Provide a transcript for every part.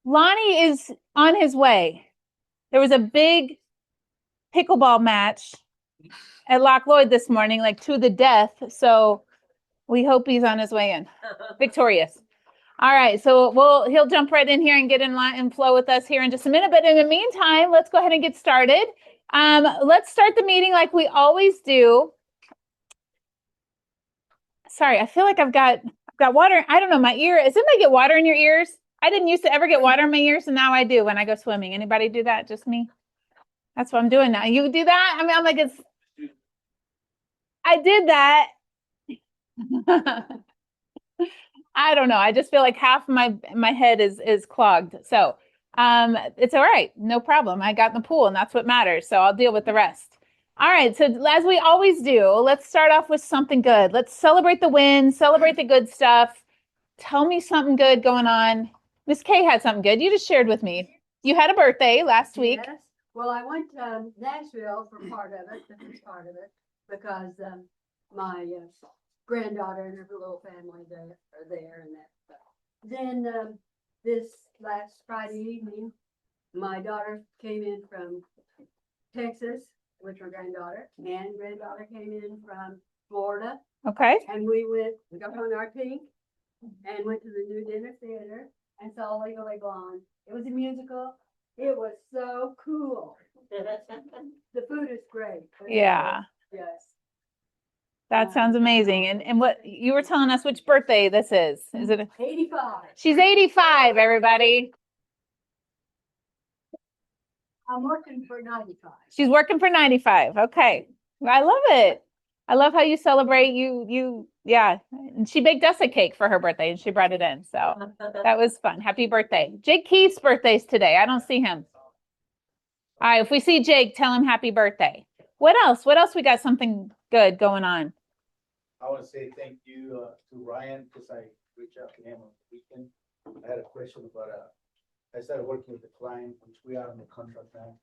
Lonnie is on his way. There was a big pickleball match at Loch Lloyd this morning, like to the death. So we hope he's on his way in, victorious. All right, so he'll jump right in here and get in line and flow with us here in just a minute. But in the meantime, let's go ahead and get started. Let's start the meeting like we always do. Sorry, I feel like I've got water. I don't know, my ear. Does anybody get water in your ears? I didn't used to ever get water in my ears, and now I do when I go swimming. Anybody do that? Just me? That's what I'm doing now. You do that? I mean, I'm like, I did that. I don't know. I just feel like half my head is clogged. So it's all right. No problem. I got in the pool and that's what matters. So I'll deal with the rest. All right. So as we always do, let's start off with something good. Let's celebrate the win, celebrate the good stuff. Tell me something good going on. Miss Kay had something good. You just shared with me. You had a birthday last week. Yes. Well, I went to Nashville for part of it, because my granddaughter and her little family are there and that stuff. Then this last Friday evening, my daughter came in from Texas with her granddaughter, and granddaughter came in from Florida. Okay. And we got on our pink and went to the New Dinner Theater and saw Legally Blonde. It was a musical. It was so cool. The food is great. Yeah. Yes. That sounds amazing. And what you were telling us which birthday this is? Is it 85? She's 85, everybody. I'm working for 95. She's working for 95. Okay. I love it. I love how you celebrate. Yeah. And she baked us a cake for her birthday and she brought it in. So that was fun. Happy birthday. Jake Keith's birthday's today. I don't see him. All right. If we see Jake, tell him happy birthday. What else? What else we got something good going on? I want to say thank you to Ryan because I reached out to him on the weekend. I had a question about I started working with the client, which we are on the contract now.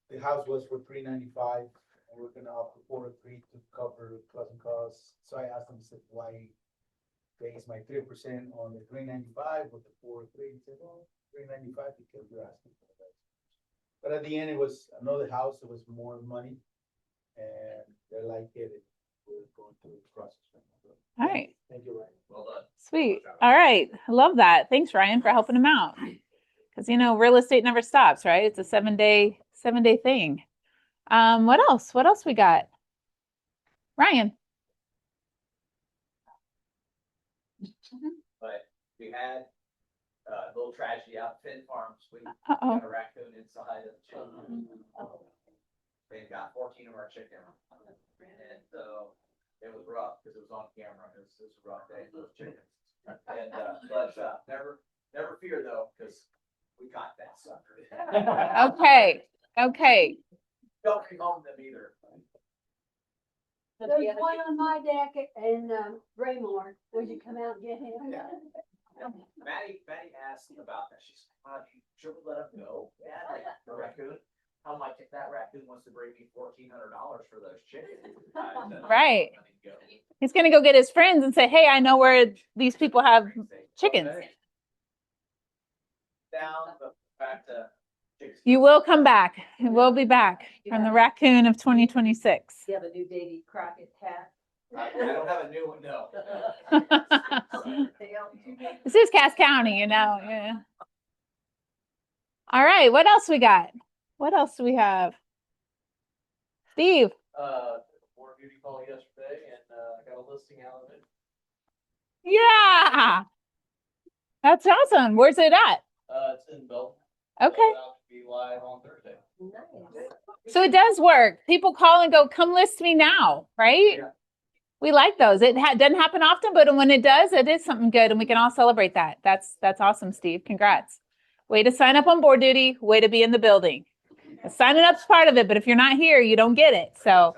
The house was for $395, and we're gonna offer $403 to cover closing costs. So I asked him, I said, why base my 3% on the $395 with the $403? He said, well, $395 because you're asking for that. But at the end, it was another house. It was more money, and they like it. We're going through the process right now. All right. Thank you, Ryan. Well done. Sweet. All right. I love that. Thanks, Ryan, for helping him out. Because real estate never stops, right? It's a 7-day thing. What else? What else we got? Ryan. But we had a little tragedy out at Finn Farms. We Uh-oh. got a raccoon inside of the chicken. They've got 14 of our chicken. And so it was rough because it was on camera. It was a rough day for those chickens. And but never fear though, because we got that sucker. Okay. Don't home them either. There's one on my deck in Raymore. Would you come out and get him? Yeah. Maddie asked about that. She's like, should we let him go? Yeah, the raccoon. I'm like, if that raccoon wants to bring me $1,400 for those chickens, Right. He's gonna go get his friends and say, hey, I know where these people have chickens. Down, but back to chickens. You will come back. It will be back from the raccoon of 2026. You have a new Davy Crockett hat. I don't have a new one, no. This is Cass County, Yeah. All right. What else we got? What else do we have? Steve. More beauty call yesterday, and I got a listing out of it. Yeah. That's awesome. Where's it at? It's in Belton. Okay. It'll be live on Thursday. Nice. So it does work. People call and go, come list me now, right? Yeah. We like those. It doesn't happen often, but when it does, it is something good, and we can all celebrate that. That's awesome, Steve. Congrats. Way to sign up on board duty. Way to be in the building. Signing up's part of it, but if you're not here, you don't get it. So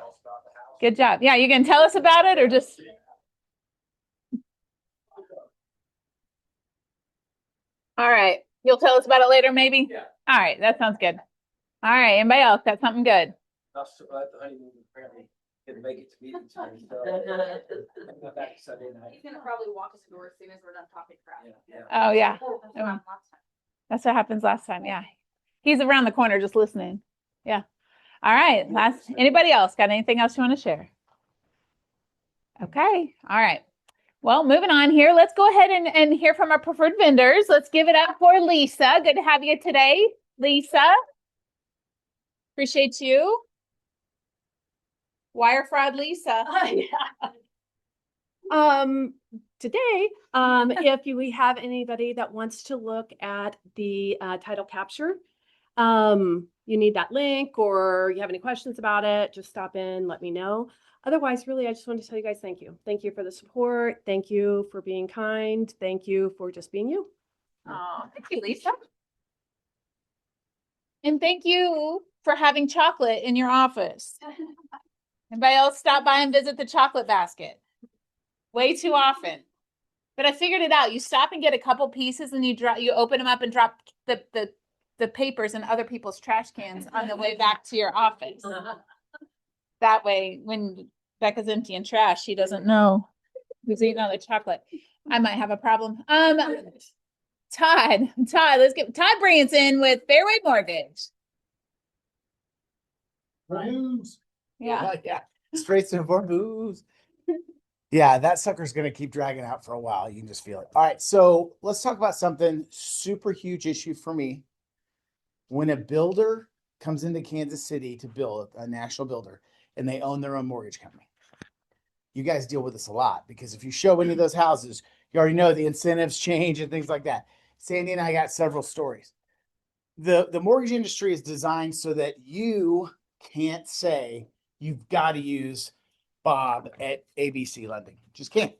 good job. Yeah, you can tell us about it or just... All right. You'll tell us about it later, maybe? Yeah. All right. That sounds good. All right. Anybody else got something good? Not so glad the honeymoon apparently Didn't make it to meeting tonight, so. I got back Sunday night. He's gonna probably walk us the door as soon as we're done talking crap. Yeah. Oh, yeah. That's what happened last time. That's what happens last time. Yeah. He's around the corner just listening. Yeah. All right. Anybody else got anything else you want to share? Okay. All right. Well, moving on here. Let's go ahead and hear from our preferred vendors. Let's give it up for Lisa. Good to have you today, Lisa. Appreciate you. Wire fraud, Lisa. Today, if we have anybody that wants to look at the title capture, you need that link or you have any questions about it, just stop in, let me know. Otherwise, really, I just wanted to tell you guys thank you. Thank you for the support. Thank you for being kind. Thank you for just being you. Oh, thank you, Lisa. And thank you for having chocolate in your office. Anybody else stop by and visit the chocolate basket? Way too often. But I figured it out. You stop and get a couple pieces and you open them up and drop the papers in other people's trash cans on the way back to your office. That way, when Becca's emptying trash, she doesn't know who's eating all the chocolate. I might have a problem. Todd, let's get Todd Branson with Fairway Mortgage. Booze. Yeah. Yeah. Straight to for booze. Yeah, that sucker's going to keep dragging out for a while. You can just feel it. All right. So let's talk about something super huge issue for me. When a builder comes into Kansas City to build, a national builder, and they own their own mortgage company. You guys deal with this a lot because if you show any of those houses, you already know the incentives change and things like that. Sandy and I got several stories. The mortgage industry is designed so that you can't say you've got to use Bob at ABC Lending. Just can't.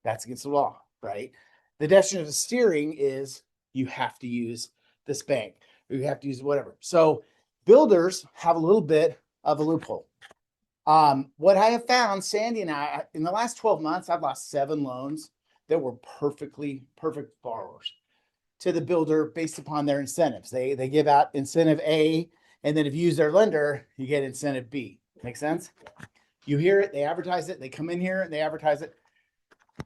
That's against the law, right? The definition of steering is you have to use this bank or you have to use whatever. So builders have a little bit of a loophole. What I have found, Sandy and I, in the last 12 months, I've lost 7 loans that were perfect borrowers to the builder based upon their incentives. They give out incentive A, and then if you use their lender, you get incentive B. Make sense? You hear it, they advertise it, they come in here and they advertise it.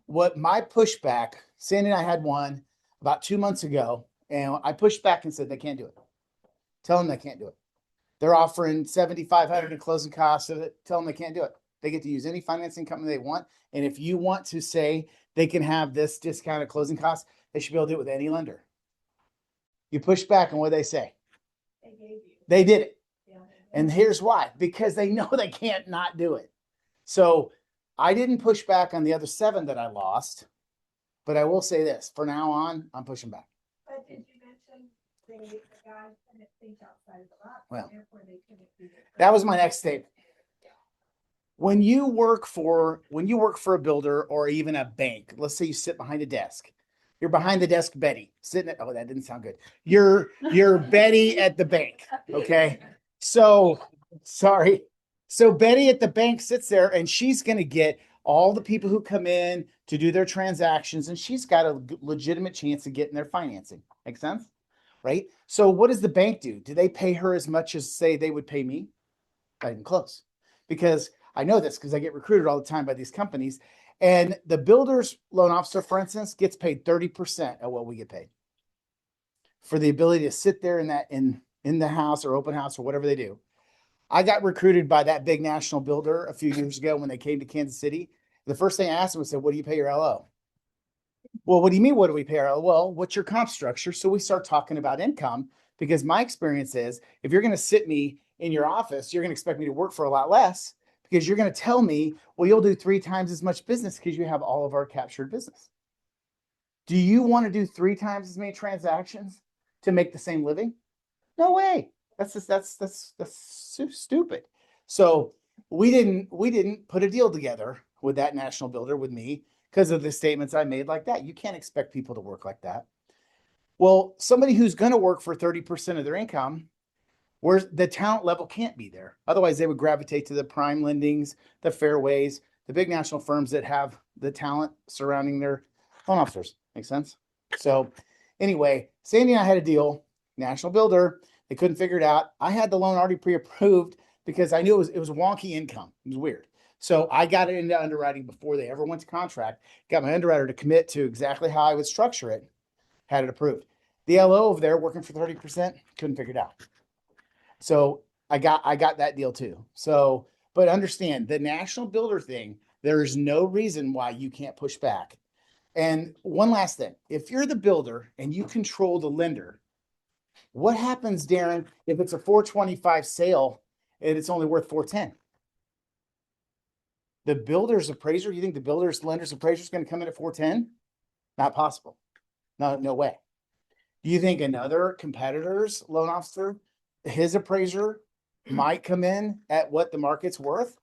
What my pushback, Sandy and I had one about 2 months ago, and I pushed back and said they can't do it. Tell them they can't do it. They're offering $7,500 in closing costs of it. Tell them they can't do it. They get to use any financing company they want. And if you want to say they can have this discounted closing costs, they should be able to do it with any lender. You push back on what they say. They did it. And here's why, because they know they can't not do it. So I didn't push back on the other 7 that I lost, but I will say this, for now on, I'm pushing back. But did you mention the guys couldn't think outside of the box? Well, therefore they couldn't do it? That was my next statement. When you work for a builder or even a bank, let's say you sit behind a desk. You're behind the desk, Betty, sitting at, oh, that didn't sound good. You're Betty at the bank. Okay. So sorry. So Betty at the bank sits there and she's going to get all the people who come in to do their transactions, and she's got a legitimate chance of getting their financing. Make sense? Right? So what does the bank do? Do they pay her as much as say they would pay me? Not even close. Because I know this because I get recruited all the time by these companies. And the builder's loan officer, for instance, gets paid 30% of what we get paid for the ability to sit there in the house or open house or whatever they do. I got recruited by that big national builder a few years ago when they came to Kansas City. The first thing I asked them was, what do you pay your LO? Well, what do you mean? What do we pay our LO? Well, what's your comp structure? So we start talking about income, because my experience is if you're going to sit me in your office, you're going to expect me to work for a lot less, because you're going to tell me, well, you'll do 3 times as much business because you have all of our captured business. Do you want to do 3 times as many transactions to make the same living? No way. That's so stupid. So we didn't put a deal together with that national builder with me because of the statements I made like that. You can't expect people to work like that. Well, somebody who's going to work for 30% of their income, where the talent level can't be there. Otherwise, they would gravitate to the prime lendings, the fairways, the big national firms that have the talent surrounding their loan officers. Make sense? So anyway, Sandy and I had a deal, national builder. They couldn't figure it out. I had the loan already pre-approved because I knew it was wonky income. It was weird. So I got it into underwriting before they ever went to contract, got my underwriter to commit to exactly how I would structure it, had it approved. The LO over there working for 30%, couldn't figure it out. So I got that deal too. So, but understand the national builder thing, there is no reason why you can't push back. And one last thing, if you're the builder and you control the lender, what happens, Darren, if it's a 425 sale and it's only worth 410? The builder's appraiser, you think the lender's appraiser is going to come in at 410? Not possible. No way. Do you think another competitor's loan officer, his appraiser might come in at what the market's worth?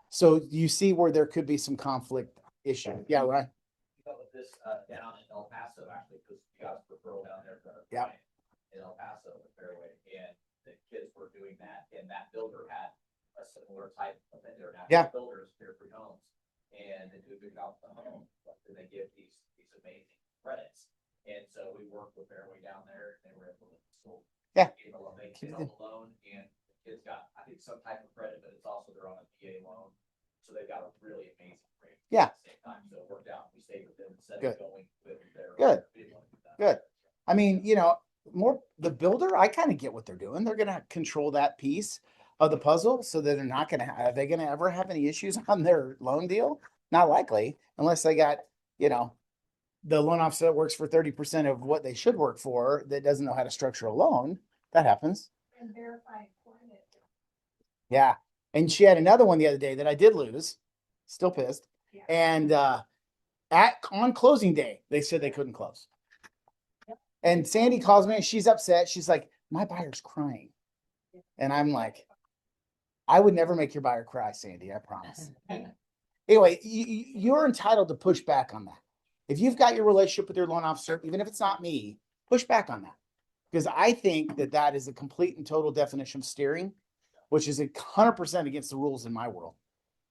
So you see where there could be some conflict issue. Yeah, right. We got with this, down in El Paso, actually, because we got a referral down there. Yeah. In El Paso, the Fairway, and the kids were doing that, and that builder had a similar type of thing. They're Yeah. national builders, Fairfield Homes, and they do a good job with the home, but then they give these amazing credits. And so we worked with Fairway down there, and they were able to still Yeah. give a loan, they gave a loan, and the kids got, I think, some type of credit, but it's also they're on a VA loan, so they've got a really amazing rate. Yeah. At the same time, so it worked out. We stayed with them instead Good. of going with their. Good. we didn't want to do that. Good. I mean, more the builder, I kind of get what they're doing. They're going to control that piece of the puzzle so that they're not going to are they going to ever have any issues on their loan deal? Not likely, unless they got, the loan officer that works for 30% of what they should work for that doesn't know how to structure a loan. That happens. And verify employment. Yeah. And she had another one the other day that I did lose. Still pissed. Yeah. And on closing day, they said they couldn't close. And Sandy calls me and she's upset. She's like, my buyer's crying. And I'm like, I would never make your buyer cry, Sandy, I promise. Anyway, you're entitled to push back on that. If you've got your relationship with your loan officer, even if it's not me, push back on that. Because I think that is a complete and total definition of steering, which is 100% against the rules in my world.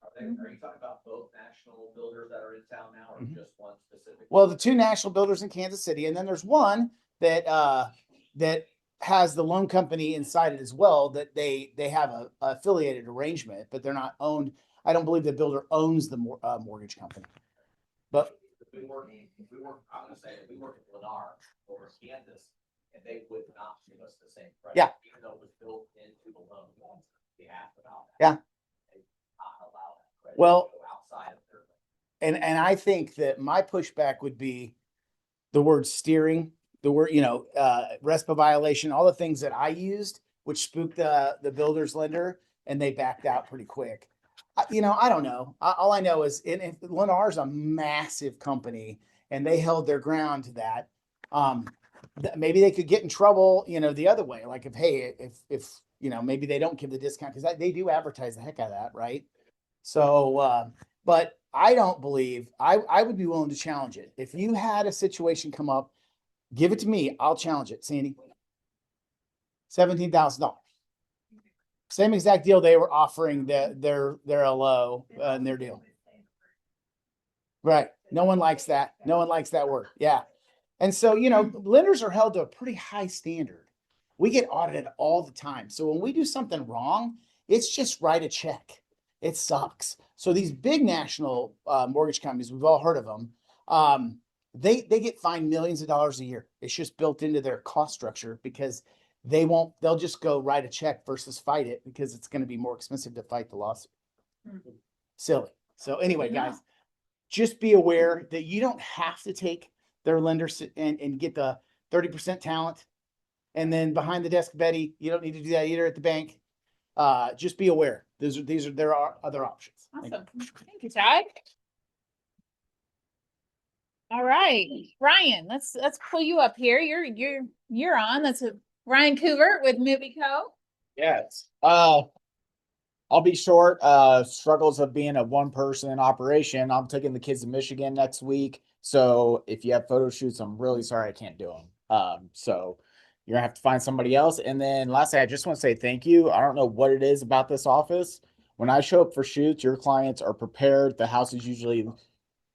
Are you talking about both national builders that are in town now, or just one specific? Well, the two national builders in Kansas City, and then there's one that has the loan company inside it as well, that they have a affiliated arrangement, but they're not owned. I don't believe the builder owns the mortgage company. But I'm gonna say, we work at Lennar over Kansas, and they would not give us the same credit. Yeah. Even though it was built into the loan, we asked about that. Yeah. They not allow that credit Well, to go outside of their. and I think that my pushback would be the word steering, the word, RESPA violation, all the things that I used, which spooked the builder's lender, and they backed out pretty quick. I don't know. All I know is Lennar is a massive company, and they held their ground to that. Maybe they could get in trouble, the other way. Like if maybe they don't give the discount because they do advertise the heck out of that, right? So, but I don't believe I would be willing to challenge it. If you had a situation come up, give it to me. I'll challenge it, Sandy. $17,000. Same exact deal they were offering their LO in their deal. Right. No one likes that. No one likes that word. Yeah. And so, lenders are held to a pretty high standard. We get audited all the time. So when we do something wrong, it's just write a check. It sucks. So these big national mortgage companies, we've all heard of them. They get fined millions of dollars a year. It's just built into their cost structure because they'll just go write a check versus fight it because it's going to be more expensive to fight the lawsuit. Mhm. Silly. So anyway, guys, just be aware that you don't have to take their lenders and get the 30% talent. And then behind the desk, Betty, you don't need to do that either at the bank. Just be aware. There are other options. Awesome. Thank you, Todd. All right, Ryan, let's pull you up here. You're on. That's Ryan Couvert with Movico. Yes. I'll be short. Struggles of being a one-person operation. I'm taking the kids to Michigan next week. So if you have photo shoots, I'm really sorry I can't do them. So you're gonna have to find somebody else. And then lastly, I just want to say thank you. I don't know what it is about this office. When I show up for shoots, your clients are prepared. The house is usually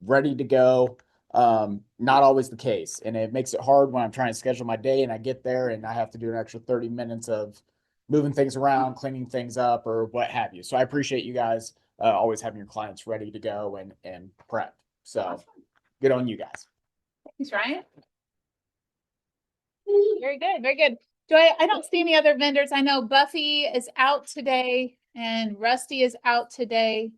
ready to go. Not always the case. And it makes it hard when I'm trying to schedule my day and I get there and I have to do an extra 30 minutes of moving things around, cleaning things up or what have you. So I appreciate you guys. always having your clients ready to go and prep. So good on you guys. Thanks, Ryan. Very good, very good. I don't see any other vendors. I know Buffy is out today and Rusty is out today.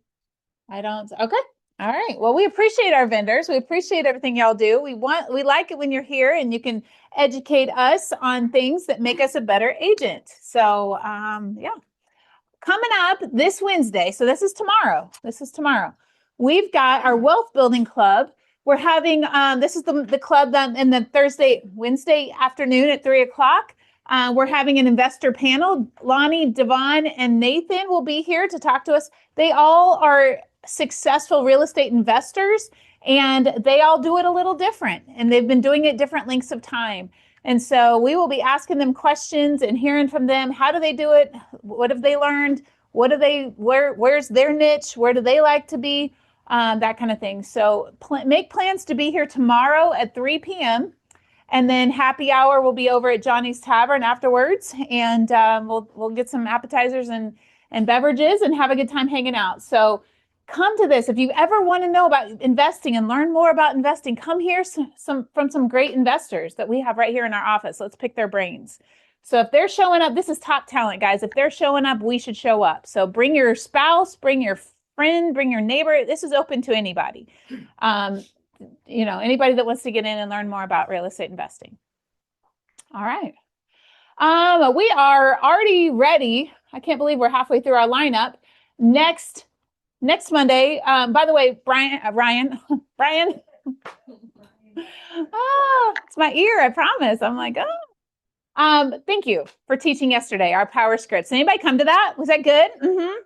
Okay. All right. Well, we appreciate our vendors. We appreciate everything y'all do. We like it when you're here and you can educate us on things that make us a better agent. So, yeah. Coming up this Wednesday. So this is tomorrow. We've got our wealth building club. We're having, this is the club that in the Wednesday afternoon at 3:00. We're having an investor panel. Lonnie, Devon, and Nathan will be here to talk to us. They all are successful real estate investors, and they all do it a little different, and they've been doing it different lengths of time. And so we will be asking them questions and hearing from them. How do they do it? What have they learned? Where's their niche? Where do they like to be? That kind of thing. So make plans to be here tomorrow at 3 p.m. And then happy hour will be over at Johnny's Tavern afterwards. And we'll get some appetizers and beverages and have a good time hanging out. So come to this. If you ever want to know about investing and learn more about investing, come here from some great investors that we have right here in our office. Let's pick their brains. So if they're showing up, this is top talent, guys. If they're showing up, we should show up. So bring your spouse, bring your friend, bring your neighbor. This is open to anybody. Anybody that wants to get in and learn more about real estate investing. All right. We are already ready. I can't believe we're halfway through our lineup. Next Monday, by the way, Brian, it's my ear, I promise. I'm like, thank you for teaching yesterday, our power scripts. Anybody come to that? Was that good? Mm-hmm.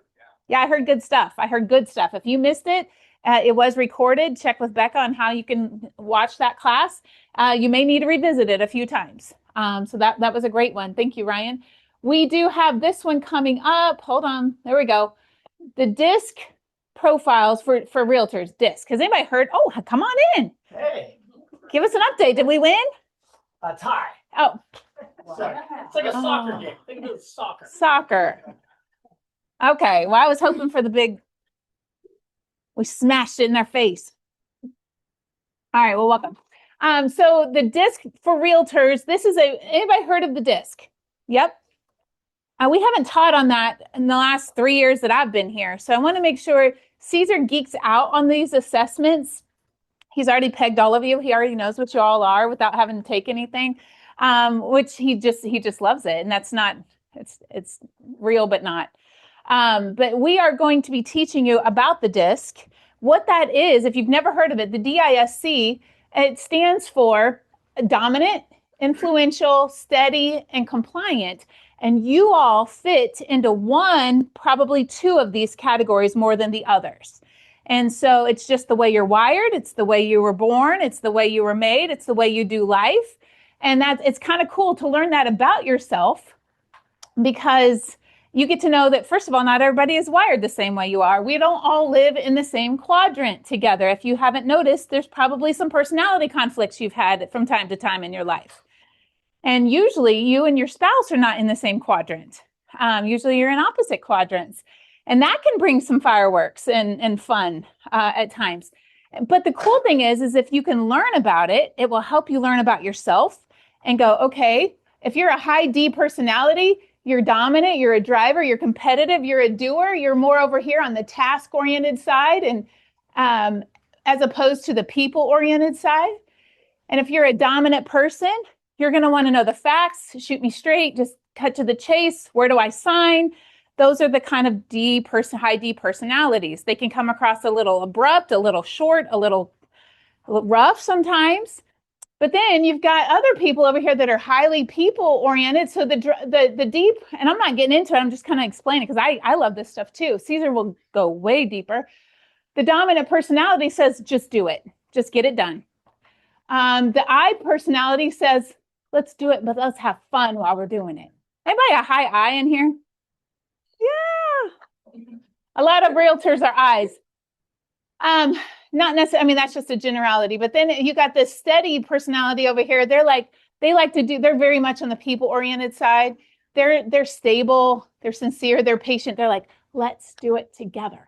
Yeah, I heard good stuff. If you missed it, it was recorded. Check with Becca on how you can watch that class. You may need to revisit it a few times. So that was a great one. Thank you, Ryan. We do have this one coming up. Hold on. There we go. The DISC profiles for realtors. DISC. Has anybody heard? Oh, come on in. Hey, Give us an update. Did we win? a tie. Oh, Sorry. It's like a soccer game. Think of it as soccer. soccer. Okay. Well, I was hoping for the big. We smashed it in their face. All right. Well, welcome. So the DISC for realtors. Anybody heard of the DISC? Yep. We haven't taught on that in the last 3 years that I've been here. So I want to make sure Caesar geeks out on these assessments. He's already pegged all of you. He already knows what you all are without having to take anything, which he just loves it. And that's not, it's real, but not. But we are going to be teaching you about the DISC. What that is, if you've never heard of it, the DISC, it stands for dominant, influential, steady, and compliant. And you all fit into one, probably two of these categories more than the others. And so it's just the way you're wired. It's the way you were born. It's the way you were made. It's the way you do life. And it's kind of cool to learn that about yourself, because you get to know that, first of all, not everybody is wired the same way you are. We don't all live in the same quadrant together. If you haven't noticed, there's probably some personality conflicts you've had from time to time in your life. And usually you and your spouse are not in the same quadrant. Usually you're in opposite quadrants. And that can bring some fireworks and fun at times. But the cool thing is if you can learn about it, it will help you learn about yourself and go, okay, if you're a high D personality, you're dominant, you're a driver, you're competitive, you're a doer, you're more over here on the task-oriented side, and as opposed to the people-oriented side. And if you're a dominant person, you're going to want to know the facts, shoot me straight, just cut to the chase. Where do I sign? Those are the kind of high D personalities. They can come across a little abrupt, a little short, a little rough sometimes. But then you've got other people over here that are highly people oriented. So the deep, and I'm not getting into it, I'm just kind of explaining because I love this stuff too. Caesar will go way deeper. The dominant personality says, just do it. Just get it done. The I personality says, let's do it, but let's have fun while we're doing it. Anybody a high I in here? Yeah. A lot of realtors are I's. Not necessarily, I mean, that's just a generality, but then you got this steady personality over here. They're very much on the people oriented side. They're stable, they're sincere, they're patient. They're like, let's do it together.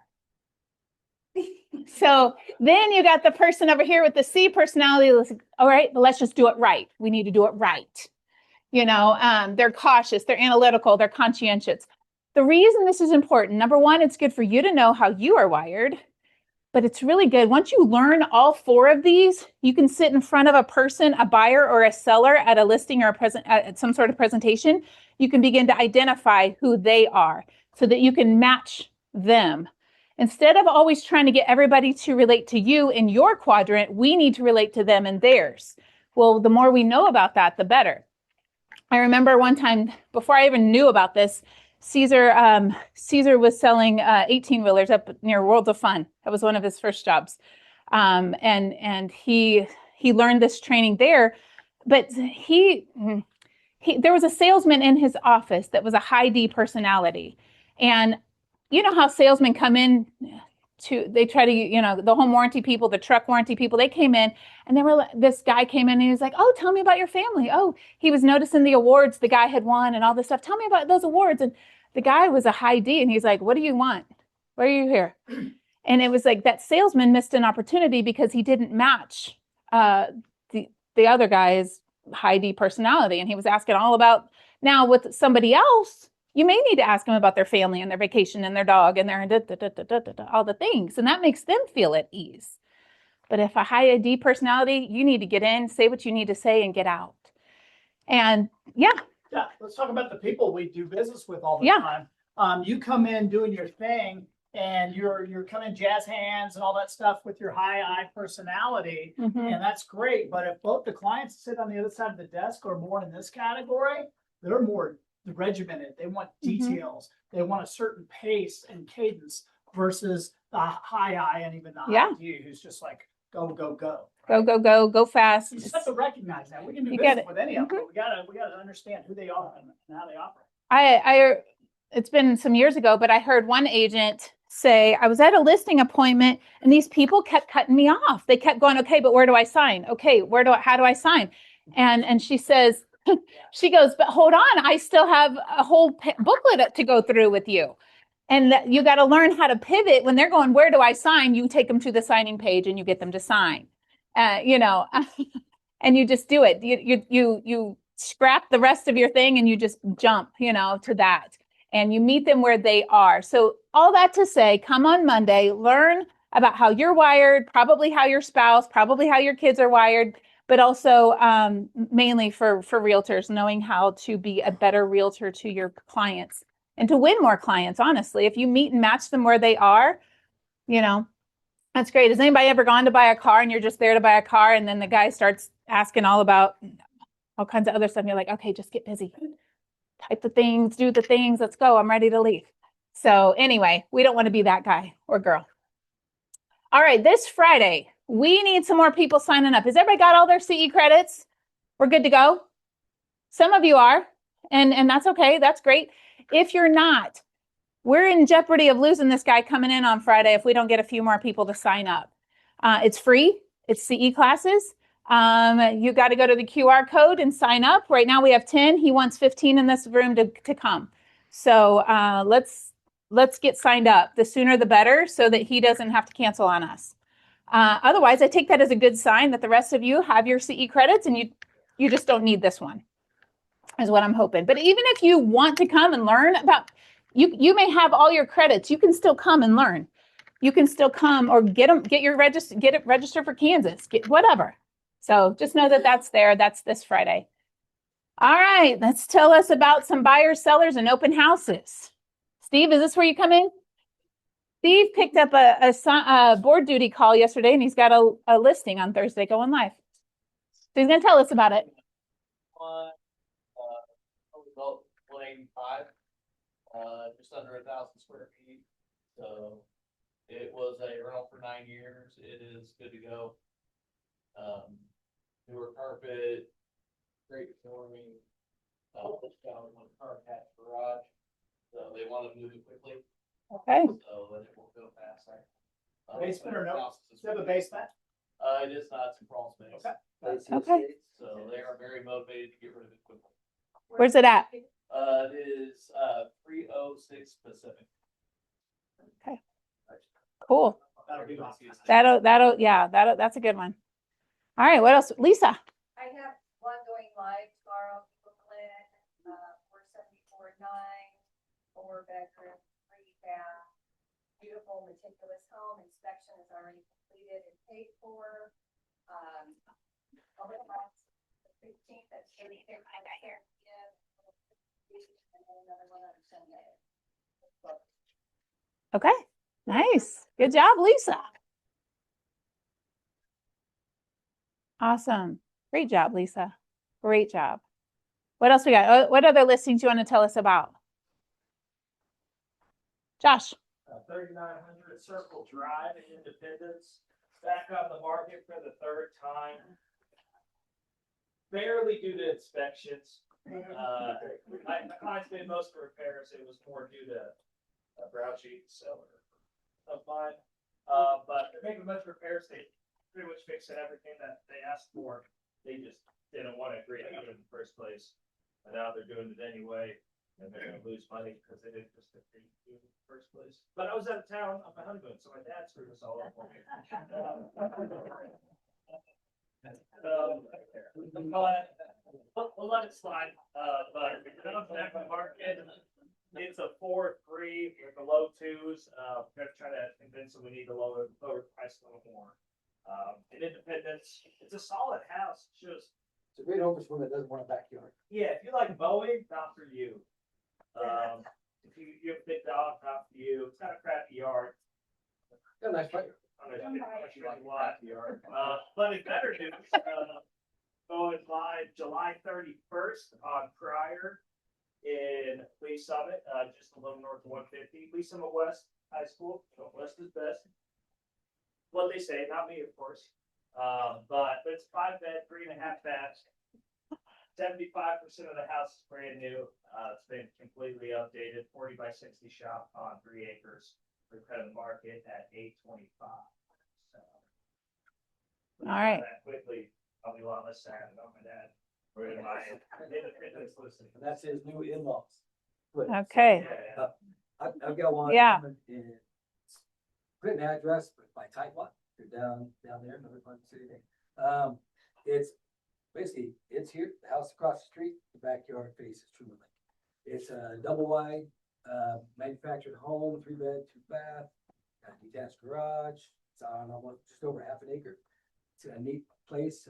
So then you got the person over here with the C personality. All right, but let's just do it right. We need to do it right. They're cautious, they're analytical, they're conscientious. The reason this is important, number one, it's good for you to know how you are wired, but it's really good. Once you learn all 4 of these, you can sit in front of a person, a buyer or a seller at a listing or at some sort of presentation. You can begin to identify who they are so that you can match them. Instead of always trying to get everybody to relate to you in your quadrant, we need to relate to them in theirs. Well, the more we know about that, the better. I remember one time, before I even knew about this, Caesar was selling 18-wheelers up near Worlds of Fun. That was one of his first jobs. And he learned this training there, but there was a salesman in his office that was a high D personality. And you know how salesmen come in they try to, the home warranty people, the truck warranty people, they came in and this guy came in and he was like, oh, tell me about your family. Oh, he was noticing the awards the guy had won and all this stuff. Tell me about those awards. And the guy was a high D and he's like, what do you want? Why are you here? And it was like that salesman missed an opportunity because he didn't match the other guy's high D personality. And he was asking all about, now with somebody else, you may need to ask them about their family and their vacation and their dog and their all the things. And that makes them feel at ease. But if a high D personality, you need to get in, say what you need to say and get out. And yeah. Yeah, let's talk about the people we do business with all the Yeah. time. You come in doing your thing and you're coming jazz hands and all that stuff with your high I personality. Mhm. And that's great. But if both the clients sit on the other side of the desk are more in this category, they're more regimented. They want details. They want a certain pace and cadence versus the high I and even the high D who's just like go, go, go. Go fast. You just have to recognize that. We can do You get business it. with any of them, but we gotta understand who they are and how they operate. It's been some years ago, but I heard one agent say, I was at a listing appointment and these people kept cutting me off. They kept going, okay, but where do I sign? Okay, how do I sign? And she says, she goes, but hold on, I still have a whole booklet to go through with you. And you got to learn how to pivot when they're going, where do I sign? You take them to the signing page and you get them to sign, and you just do it. You scrap the rest of your thing and you just jump, to that. And you meet them where they are. So all that to say, come on Monday, learn about how you're wired, probably how your spouse, probably how your kids are wired, but also mainly for realtors, knowing how to be a better realtor to your clients and to win more clients. Honestly, if you meet and match them where they are, that's great. Has anybody ever gone to buy a car and you're just there to buy a car and then the guy starts asking all about all kinds of other stuff and you're like, okay, just get busy. Type the things, do the things, let's go. I'm ready to leave. So anyway, we don't want to be that guy or girl. All right, this Friday, we need some more people signing up. Has everybody got all their CE credits? We're good to go? Some of you are, and that's okay. That's great. If you're not, we're in jeopardy of losing this guy coming in on Friday if we don't get a few more people to sign up. It's free. It's CE classes. You got to go to the QR code and sign up. Right now we have 10. He wants 15 in this room to come. So let's get signed up. The sooner the better so that he doesn't have to cancel on us. Otherwise, I take that as a good sign that the rest of you have your CE credits and you just don't need this one, is what I'm hoping. But even if you want to come and learn about, you may have all your credits. You can still come and learn. You can still come or get it registered for Kansas, get whatever. So just know that that's there. That's this Friday. All right, let's tell us about some buyers, sellers, and open houses. Steve, is this where you come in? Steve picked up a board duty call yesterday, and he's got a listing on Thursday going live. So he's going to tell us about it. Result 185, just under 1,000 square feet. So it was a rental for 9 years. It is good to go. Newer carpet, great forming. Just got one car attached garage, so they want to move it quickly. Okay. So that it will go fast. Basement or no? Does it have a basement? It is not. It's a crawl space. Okay. Okay. So they are very motivated to get rid of it quickly. Where's it at? It is 306 Pacific. Okay. Cool. That'll be my Tuesday. That's a good one. All right, what else? Lisa? I have one going live tomorrow, Brooklyn, 4749, 4-bedroom, 3-bath. Beautiful meticulous home, inspection is already completed and paid for. Open house, the 15th at 36. And then another one on Sunday. Okay, nice. Good job, Lisa. Awesome. Great job, Lisa. Great job. What else we got? What other listings you want to tell us about? Josh. 3900 Circle Drive in Independence, back on the market for the third time. Barely due to inspections. My clients made most of the repairs. It was more due to a grouchy seller of mine. But they're making a bunch of repairs. They pretty much fixed everything that they asked for. They just didn't want to agree to do it in the first place. And now they're doing it anyway. And they're gonna lose money because they didn't just agree to do it in the first place. But I was out of town on my honeymoon, so my dad screwed us all up for me. But we'll let it slide. But now back on the market. It's a 4.3 with the low 2s. Gonna try to convince them we need to lower price a little more. In Independence, it's a solid house. It's just It's a great home for someone that doesn't want a backyard. yeah, if you like mowing, not for you. If you have a big dog, not for you. It's got a crappy yard. Got a nice fire. I don't know if you like a lot. But it's better news. Going live July 31st on Pryor in Lee Summit, just a little north of 150. Lee Summit West High School. West is best. What they say, not me, of course. But it's 5-bed, 3.5 baths. 75% of the house is brand new. It's been completely updated. 40 by 60 shop on 3 acres. We're cutting the market at $825. So, All right. that quickly, I'll be a lot less sad about my dad. We're in my Independence listing. And that's his new in-laws. Okay. Yeah. I've got one. Yeah. Print address, but by type one, you're down there, another Clinton City. It's basically, it's here, the house across the street, the backyard faces Truman Lake. It's a double wide, manufactured home, 3-bed, 2-bath, got a detached garage. It's on almost just over half an acre. It's a neat place.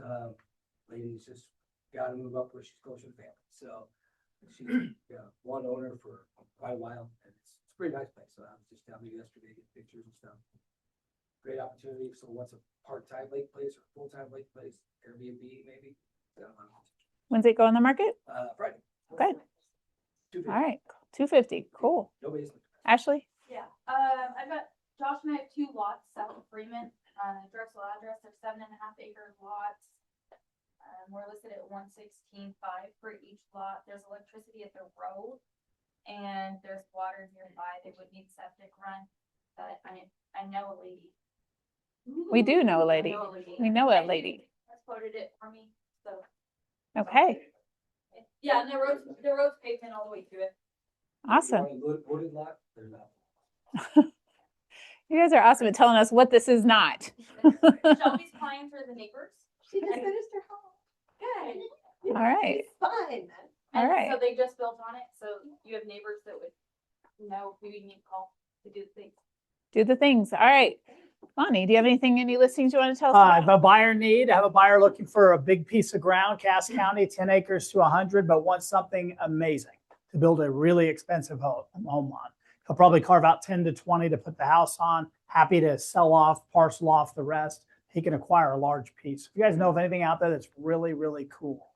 Lady's just gotta move up where she's closer to family. So she's one owner for quite a while, and it's a pretty nice place. So I was just telling you yesterday, get pictures and stuff. Great opportunity. So what's a part-time lake place or full-time lake place, Airbnb maybe? When's it go on the market? Friday. Good. 250. All right. 250. Cool. Nobody's. Ashley? Yeah, I've got, Josh and I have 2 lots south of Freeman, Drexel address, they're 7.5 acre lots. We're listed at 116.5 for each lot. There's electricity at the road. And there's water nearby. They would need septic run, but I know a lady. We do know a I lady. know a lady. We know a lady. Has quoted it for me, so. Okay. Yeah, and the road's paved in all the way to it. Awesome. Wooded lot, they're not. You guys are awesome at telling us what this is not. Shelby's clients are the neighbors. She just finished her home. Good. All right. It's fine. All And right. so they just built on it, so you have neighbors that would know who you need to call to do things. Do the things. All right. Lonnie, do you have any listings you want to tell us I have about? a buyer need. I have a buyer looking for a big piece of ground, Cass County, 10 acres to 100, but wants something amazing to build a really expensive home on. He'll probably carve out 10 to 20 to put the house on. Happy to sell off, parcel off the rest. He can acquire a large piece. If you guys know of anything out there that's really, really cool,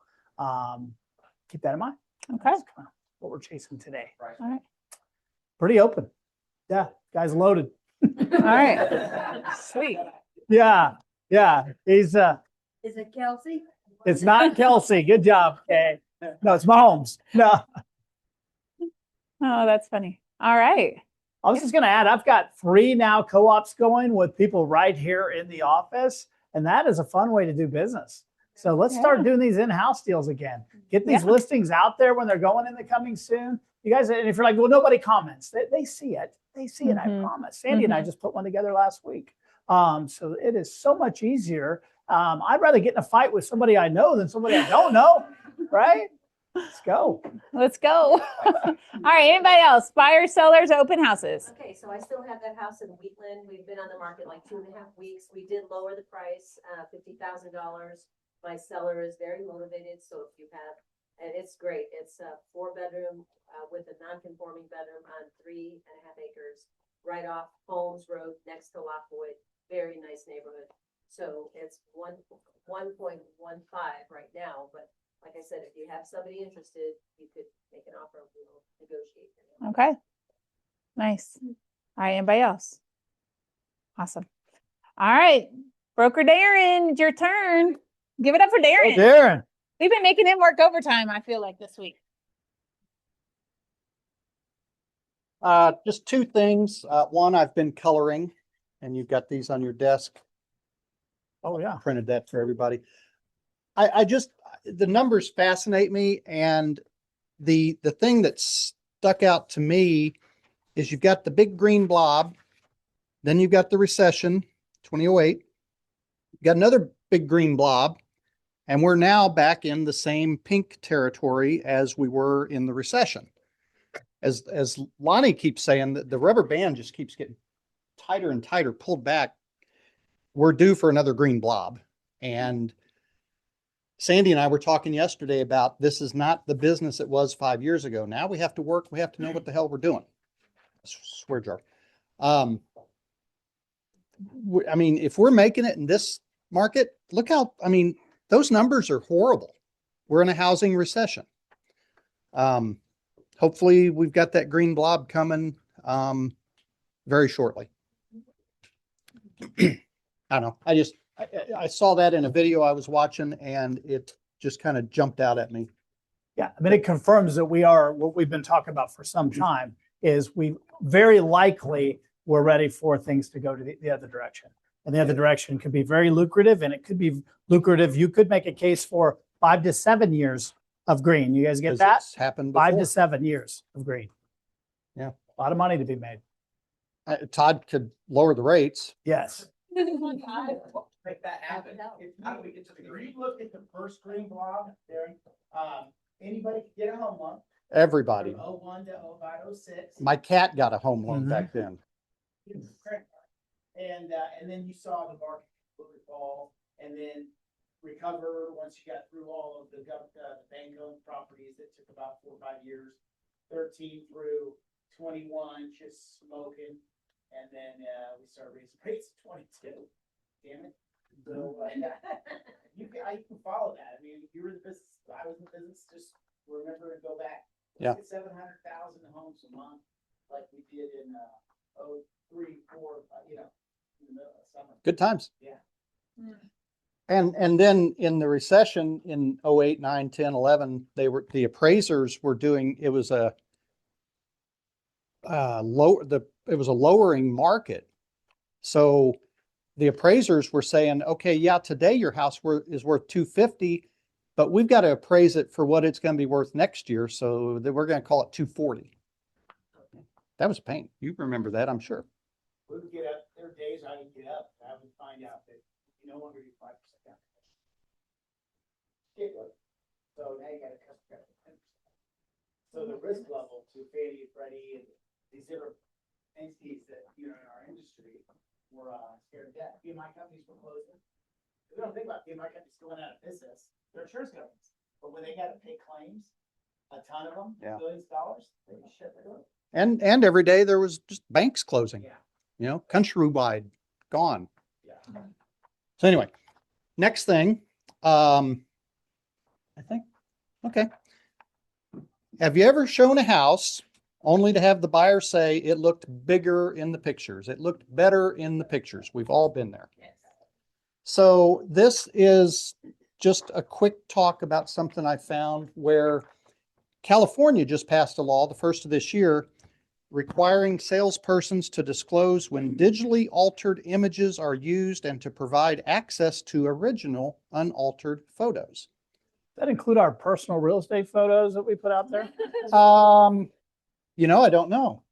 keep that in mind. Okay. That's kind of what we're chasing today. All right. Pretty open. Yeah, guy's loaded. All right. Sweet. Yeah, he's Is it Kelsey? it's not Kelsey. Good job. Okay. No, it's Mahomes. No, Oh, that's funny. All right. I was just gonna add, I've got 3 now co-ops going with people right here in the office, and that is a fun way to do business. So let's start doing these in-house deals again. Get these listings out there when they're going in the coming soon. You guys, and if you're like, well, nobody comments, they see it. They see it, I promise. Sandy and I just put one together last week. So it is so much easier. I'd rather get in a fight with somebody I know than somebody I don't know, right? Let's go. Let's go. All right, anybody else? Buyers, sellers, open houses. Okay, so I still have that house in Wheatland. We've been on the market like 2.5 weeks. We did lower the price, $50,000. My seller is very motivated, so if you have, and it's great. It's a 4-bedroom with a non-conforming bedroom on 3.5 acres, right off Holmes Road next to Lockwood. Very nice neighborhood. So it's 1.15 right now, but like I said, if you have somebody interested, you could make an offer, we'll negotiate. Okay. Nice. All right, anybody else? Awesome. All right, broker Darren, it's your turn. Give it up for Darren. Darren. We've been making him work overtime, I feel like, this week. Just two things. One, I've been coloring, and you've got these on your desk. Oh, yeah. Printed that for everybody. I just, the numbers fascinate me, and the thing that stuck out to me is you've got the big green blob, then you've got the recession, 2008. You've got another big green blob, and we're now back in the same pink territory as we were in the recession. As Lonnie keeps saying, the rubber band just keeps getting tighter and tighter, pulled back. We're due for another green blob. And Sandy and I were talking yesterday about this is not the business it was 5 years ago. Now we have to work. We have to know what the hell we're doing. Swear jar. I mean, if we're making it in this market, look how, I mean, those numbers are horrible. We're in a housing recession. Hopefully we've got that green blob coming very shortly. I don't know. I saw that in a video I was watching, and it just kind of jumped out at me. Yeah, I mean, it confirms that we are what we've been talking about for some time is we very likely we're ready for things to go to the other direction. And the other direction could be very lucrative, and it could be lucrative. You could make a case for 5 to 7 years of green. You guys get that? It's happened before. 5 to 7 years of green. Yeah. A lot of money to be made. Todd could lower the rates. Yes. Make that happen. How do we get to the If green? you look at the first green blob, Darren, anybody could get a home loan. Everybody. From 01 to 05, 06. My cat got a home loan Mhm. back then. Credit card. And then you saw the market fall and then recover once you got through all of the bank-owned properties that took about 4 or 5 years. 13 through 21, just smoking. And then we started raising rates at 22. Damn it. So you can follow that. I mean, you were in the business, I was in the business, just remember and go back. Yeah. Let's get 700,000 homes a month like we did in 03, 4, in the middle of summer. Good times. Yeah. And then in the recession in 08, 9, 10, 11, the appraisers were doing, it was a lowering market. So the appraisers were saying, okay, yeah, today your house is worth 250, but we've got to appraise it for what it's going to be worth next year. So we're going to call it 240. That was a pain. You remember that, I'm sure. We would get up, there were days I would get up, and I would find out that you no longer do 5% down. It was. So now you got a customer at 10%. So the risk level to Fannie, Freddie, and these different entities that, in our industry were scared to death. PMI companies were closing. We don't think about PMI companies going out of business. They're insurance companies. But when they got to pay claims, a ton of them, Yeah. billions of dollars, they just shut their doors. And every day there was just banks closing, Yeah. Countrywide gone. Yeah. So anyway, next thing, I think, okay. Have you ever shown a house only to have the buyer say it looked bigger in the pictures? It looked better in the pictures. We've all been there. So this is just a quick talk about something I found where California just passed a law, the first of this year, requiring salespersons to disclose when digitally altered images are used and to provide access to original unaltered photos. Does that include our personal real estate photos that we put out there? I don't know.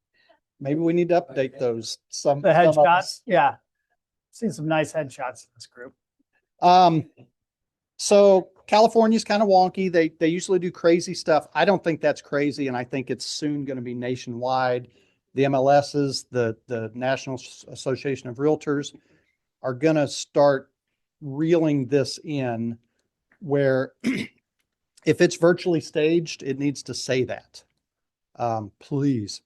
Maybe we need to update those. The hedge shots? Yeah. Seen some nice headshots in this group. So California's kind of wonky. They usually do crazy stuff. I don't think that's crazy, and I think it's soon going to be nationwide. The MLSs, the National Association of Realtors, are going to start reeling this in, where if it's virtually staged, it needs to say that. Please.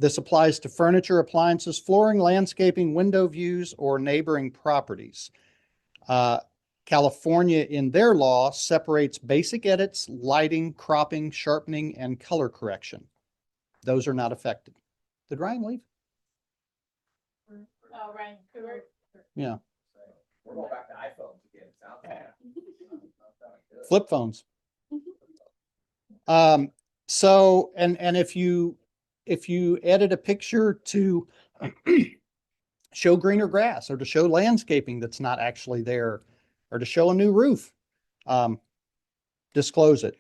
This applies to furniture, appliances, flooring, landscaping, window views, or neighboring properties. California, in their law, separates basic edits, lighting, cropping, sharpening, and color correction. Those are not affected. Did Ryan leave? Oh, Ryan, Yeah. We're going back to iPhones again, it sounds like. Flip phones. So, and if you edit a picture to show greener grass, or to show landscaping that's not actually there, or to show a new roof, disclose it.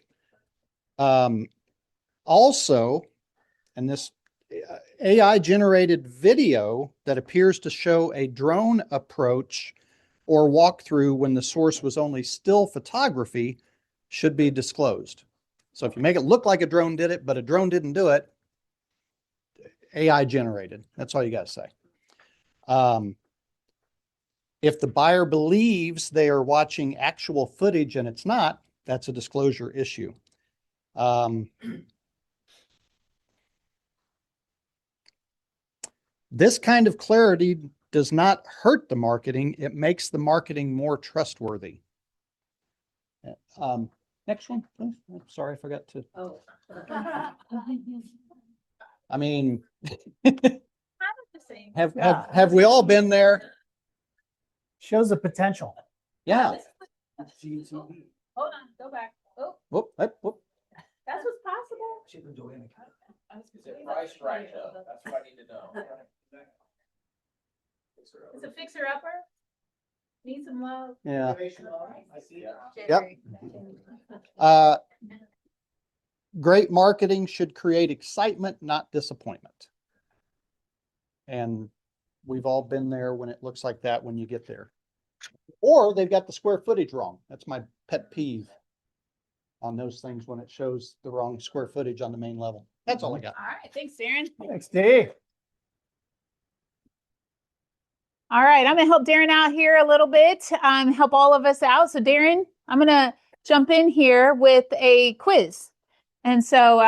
Also, and this AI generated video that appears to show a drone approach or walkthrough when the source was only still photography should be disclosed. So if you make it look like a drone did it, but a drone didn't do it, AI generated. That's all you got to say. If the buyer believes they are watching actual footage and it's not, that's a disclosure issue. This kind of clarity does not hurt the marketing. It makes the marketing more trustworthy. Next one, please. I'm sorry, I forgot to. Oh. I mean, the same. have we all been there? Shows the potential. Yeah. Hold on, go back. Oh, Whoop, whoop, whoop. that's what's possible. Is it priced right though? That's what I need to know. It's a fixer upper. Need some love. Yeah. I see it. Yep. Great marketing should create excitement, not disappointment. And we've all been there when it looks like that when you get there. Or they've got the square footage wrong. That's my pet peeve on those things, when it shows the wrong square footage on the main level. That's all I got. All right, thanks, Darren. Thanks, Dave. All right, I'm gonna help Darren out here a little bit, help all of us out. So Darren, I'm gonna jump in here with a quiz. And so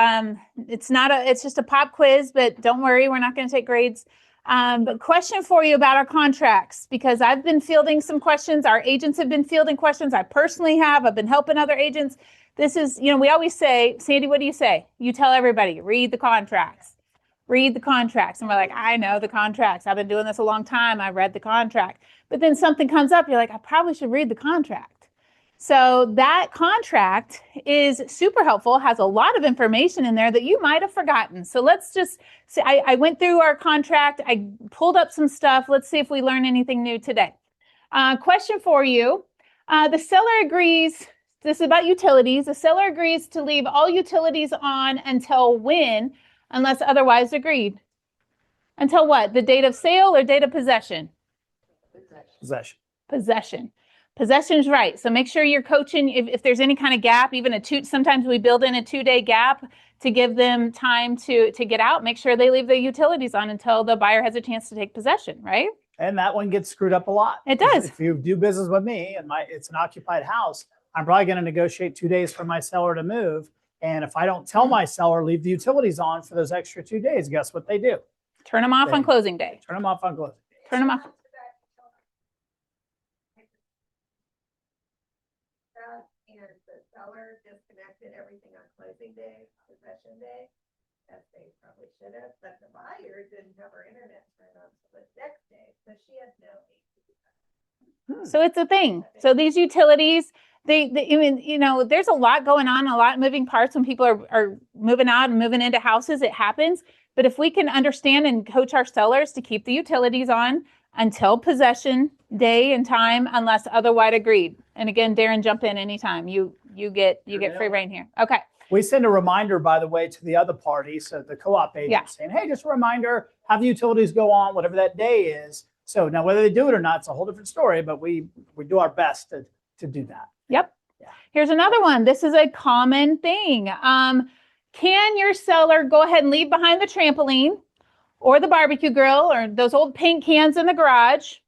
it's just a pop quiz, but don't worry, we're not gonna take grades. But question for you about our contracts, because I've been fielding some questions. Our agents have been fielding questions. I personally have. I've been helping other agents. This is, we always say, Sandy, what do you say? You tell everybody, read the contracts. Read the contracts. And we're like, I know the contracts. I've been doing this a long time. I read the contract. But then something comes up. You're like, I probably should read the contract. So that contract is super helpful, has a lot of information in there that you might have forgotten. So let's just see, I went through our contract. I pulled up some stuff. Let's see if we learn anything new today. Question for you. The seller agrees, this is about utilities. The seller agrees to leave all utilities on until when, unless otherwise agreed? Until what? The date of sale or date of possession? Possession. Possession. Possession's right. So make sure you're coaching if there's any kind of gap, even sometimes we build in a 2-day gap to give them time to get out. Make sure they leave the utilities on until the buyer has a chance to take possession, right? And that one gets screwed up a lot. It does. If you do business with me and it's an occupied house, I'm probably going to negotiate 2 days for my seller to move. And if I don't tell my seller, leave the utilities on for those extra 2 days, guess what they do? Turn them off on closing day. Turn them off on closing. Turn them off. And the seller disconnected everything on closing day, possession day, as they probably should have, but the buyer didn't have her internet turned on until the next day, so she has no need to do that. So it's a thing. So these utilities, there's a lot going on, a lot of moving parts when people are moving out and moving into houses. It happens. But if we can understand and coach our sellers to keep the utilities on until possession day and time, unless otherwise agreed. And again, Darren, jump in anytime. You get free reign here. Okay. We send a reminder, by the way, to the other party, so the co-op agent saying, hey, just a reminder, have the utilities go on, whatever that day is, So now whether they do it or not, it's a whole different story, but we do our best to do that. Yep. Yeah. Here's another one. This is a common thing. Can your seller go ahead and leave behind the trampoline or the barbecue grill or those old paint cans in the garage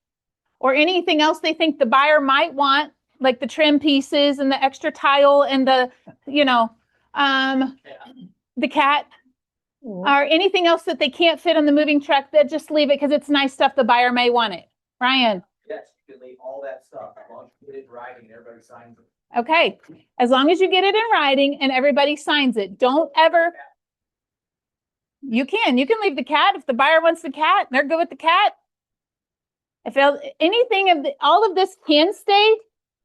or anything else they think the buyer might want, like the trim pieces and the extra tile and the, the cat or anything else that they can't fit on the moving truck, that just leave it because it's nice stuff. The buyer may want it. Ryan. Yes, you can leave all that stuff, as long as you get it in writing, and everybody signs it. Okay. As long as you get it in writing and everybody signs it, don't ever. You can leave the cat. If the buyer wants the cat, they're good with the cat. If anything of all of this can stay,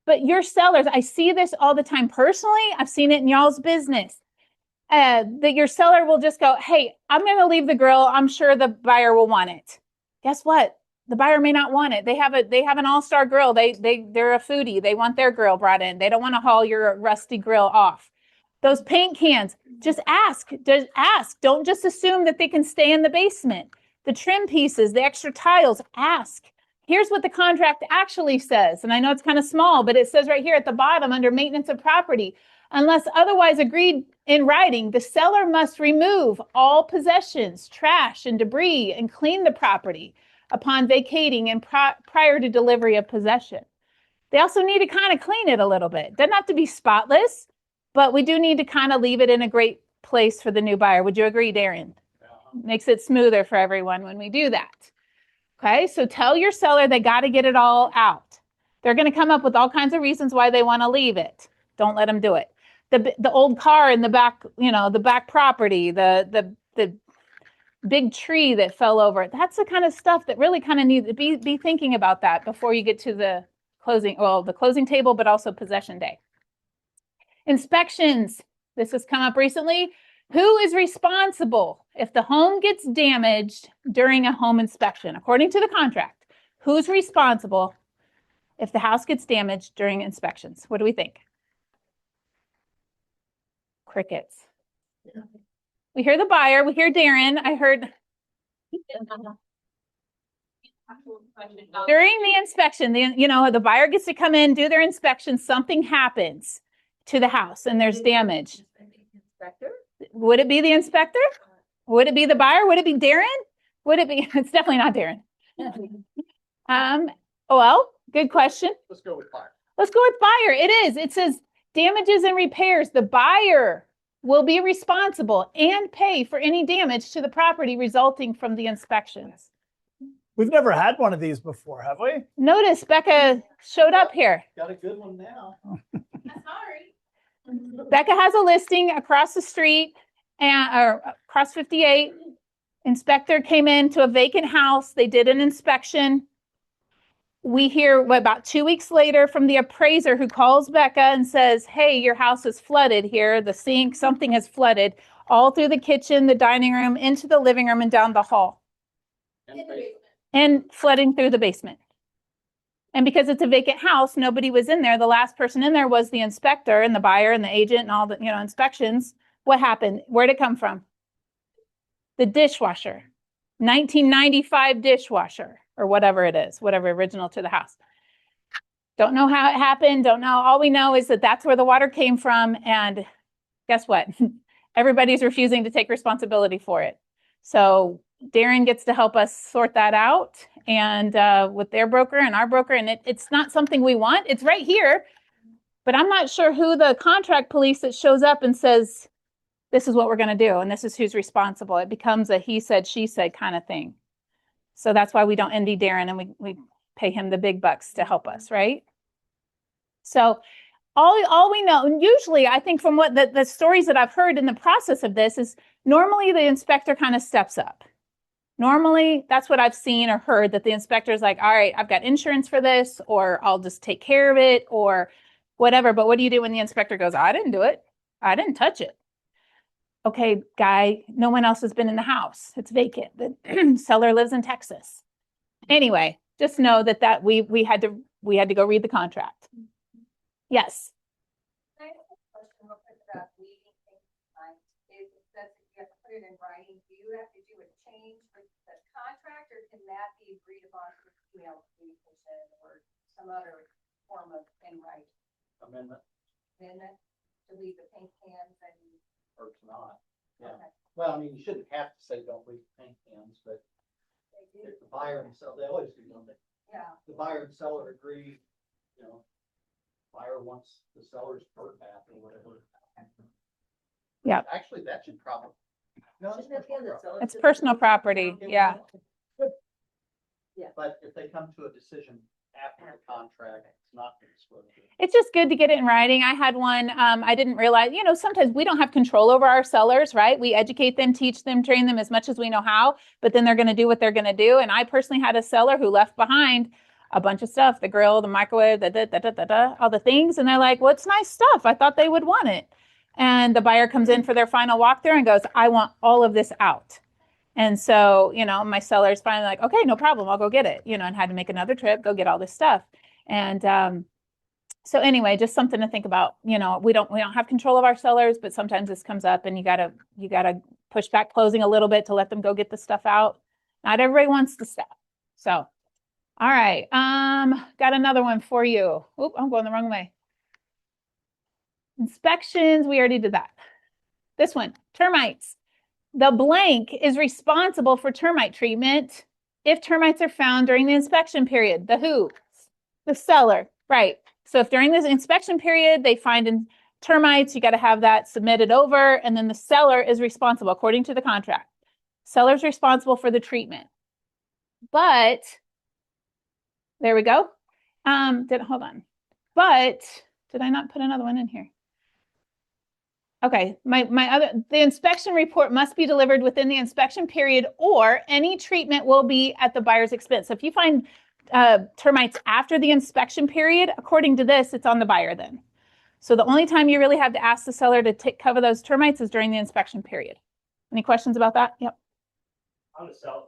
but your sellers, I see this all the time personally. I've seen it in y'all's business. That your seller will just go, hey, I'm going to leave the grill. I'm sure the buyer will want it. Guess what? The buyer may not want it. They have an all-star grill. They're a foodie. They want their grill brought in. They don't want to haul your rusty grill off. Those paint cans, just ask. Just ask. Don't just assume that they can stay in the basement. The trim pieces, the extra tiles, ask. Here's what the contract actually says. And I know it's kind of small, but it says right here at the bottom under maintenance of property, unless otherwise agreed in writing, the seller must remove all possessions, trash, and debris and clean the property upon vacating and prior to delivery of possession. They also need to kind of clean it a little bit. Doesn't have to be spotless, but we do need to kind of leave it in a great place for the new buyer. Would you agree, Darren? Makes it smoother for everyone when we do that. Okay, so tell your seller they got to get it all out. They're going to come up with all kinds of reasons why they want to leave it. Don't let them do it. The old car in the back, the back property, the big tree that fell over. That's the kind of stuff that really kind of needs to be thinking about that before you get to the closing table, but also possession day. Inspections. This has come up recently. Who is responsible if the home gets damaged during a home inspection? According to the contract, who's responsible if the house gets damaged during inspections? What do we think? Crickets. We hear the buyer, we hear Darren. I heard during the inspection, the buyer gets to come in, do their inspection, something happens to the house and there's damage. Inspector? Would it be the inspector? Would it be the buyer? Would it be Darren? Would it be? It's definitely not Darren. Well, good question. Let's go with buyer. Let's go with buyer. It is. It says damages and repairs. The buyer will be responsible and pay for any damage to the property resulting from the inspections. We've never had one of these before, have we? Notice Becca showed up here. Got a good one now. Sorry. Becca has a listing across the street or across 58. Inspector came into a vacant house. They did an inspection. We hear about 2 weeks later from the appraiser who calls Becca and says, hey, your house is flooded here. The sink, something has flooded all through the kitchen, the dining room, into the living room and down the hall. And flooding through the basement. And because it's a vacant house, nobody was in there. The last person in there was the inspector and the buyer and the agent and all the, inspections. What happened? Where'd it come from? The dishwasher, 1995 dishwasher or whatever it is, whatever original to the house. Don't know how it happened. Don't know. All we know is that that's where the water came from. And guess what? Everybody's refusing to take responsibility for it. So Darren gets to help us sort that out and with their broker and our broker. And it's not something we want. It's right here. But I'm not sure who the contract police that shows up and says, this is what we're going to do. And this is who's responsible. It becomes a he said, she said kind of thing. So that's why we don't ND Darren and we pay him the big bucks to help us, right? So all we know, and usually I think from what the stories that I've heard in the process of this is normally the inspector kind of steps up. Normally, that's what I've seen or heard, that the inspector is like, all right, I've got insurance for this, or I'll just take care of it, or whatever. But what do you do when the inspector goes, I didn't do it. I didn't touch it. Okay, guy, no one else has been in the house. It's vacant. The seller lives in Texas. Anyway, just know that we had to go read the contract. Yes. Can I ask a question real quick about leaving things behind? It says that you have to put it in writing. Do you have to do a change with the contract, or can that be agreed upon through email communication or some other form of in writing? Amendment Amendment to leave the paint cans and. or to not. Yeah. Okay. Well, I mean, you shouldn't have to say don't leave paint cans, but They do. if the buyer and seller, they always do, don't they? Yeah. The buyer and seller agree, you know, buyer wants the seller's bird bath or whatever. Yeah. Actually, that should probably. No, Shouldn't that be on the seller's It's personal property. It Yeah. would. Yeah. But if they come to a decision after the contract, it's not disclosed. It's just good to get it in writing. I had one, I didn't realize, sometimes we don't have control over our sellers, right? We educate them, teach them, train them as much as we know how, but then they're going to do what they're going to do. And I personally had a seller who left behind a bunch of stuff, the grill, the microwave, all the things. And they're like, well, it's nice stuff. I thought they would want it. And the buyer comes in for their final walkthrough and goes, I want all of this out. And so, my seller's finally like, okay, no problem. I'll go get it, and had to make another trip, go get all this stuff. And, so anyway, just something to think about. We don't have control of our sellers, but sometimes this comes up and you gotta push back closing a little bit to let them go get the stuff out. Not everybody wants the stuff. So, all right. Got another one for you. Oop, I'm going the wrong way. Inspections. We already did that. This one, termites. The blank is responsible for termite treatment if termites are found during the inspection period. The who? The seller, right? So if during this inspection period they find termites, you got to have that submitted over, and then the seller is responsible according to the contract. Seller's responsible for the treatment. But there we go. Hold on. But did I not put another one in here? Okay, the inspection report must be delivered within the inspection period, or any treatment will be at the buyer's expense. So if you find termites after the inspection period, according to this, it's on the buyer then. So the only time you really have to ask the seller to cover those termites is during the inspection period. Any questions about that? Yep. On the seller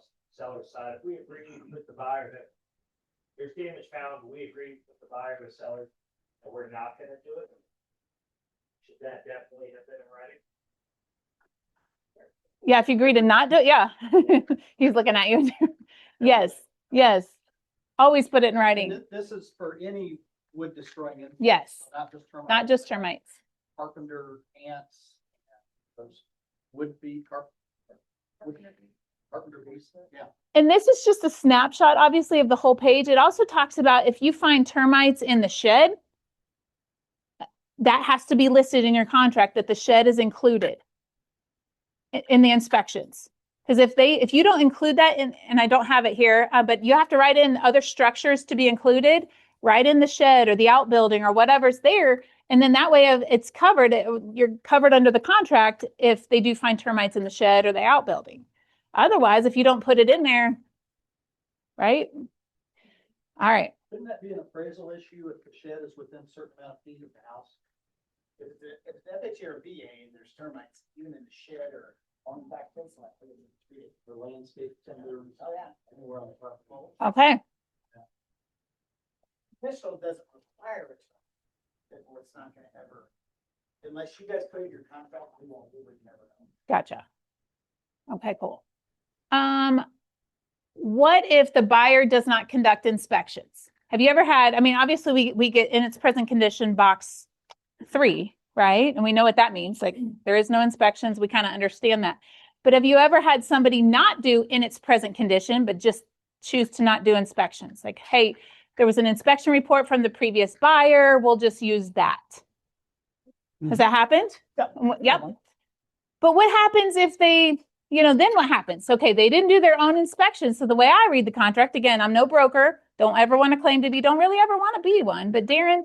side, if we agree with the buyer that there's damage found, we agree with the buyer and the seller that we're not gonna do it, should that definitely have been in writing? Yeah, if you agree to not do it, yeah. He's looking at you. Yes. Always put it in writing. This is for any wood destroying. Insects, Yes, Not just termites. not just termites. Carpenter ants, those wood bee, carpenter bees, yeah. And this is just a snapshot, obviously, of the whole page. It also talks about if you find termites in the shed, that has to be listed in your contract that the shed is included in the inspections. Because if you don't include that in, and I don't have it here, but you have to write in other structures to be included, write in the shed or the outbuilding or whatever's there. And then that way it's covered, you're covered under the contract if they do find termites in the shed or the outbuilding. Otherwise, if you don't put it in there, right? All right. Couldn't that be an appraisal issue if the shed is within a certain amount of feet of the house? If it's FHA or VA and there's termites, even in the shed or on the back fence line, for landscape timber. Oh, yeah. Anywhere on the property. Okay. Official doesn't require it. Therefore, it's not gonna ever, unless you guys put in your contract, we would never know. Gotcha. Okay, cool. What if the buyer does not conduct inspections? Have you ever had, obviously we get in its present condition box 3, right? And we know what that means. Like there is no inspections. We kind of understand that. But have you ever had somebody not do in its present condition, but just choose to not do inspections? Like, hey, there was an inspection report from the previous buyer. We'll just use that. Has that happened? Yep. But what happens if they, then what happens? Okay, they didn't do their own inspection. So the way I read the contract, again, I'm no broker. Don't ever want to claim to be, don't really ever want to be one. But Darren,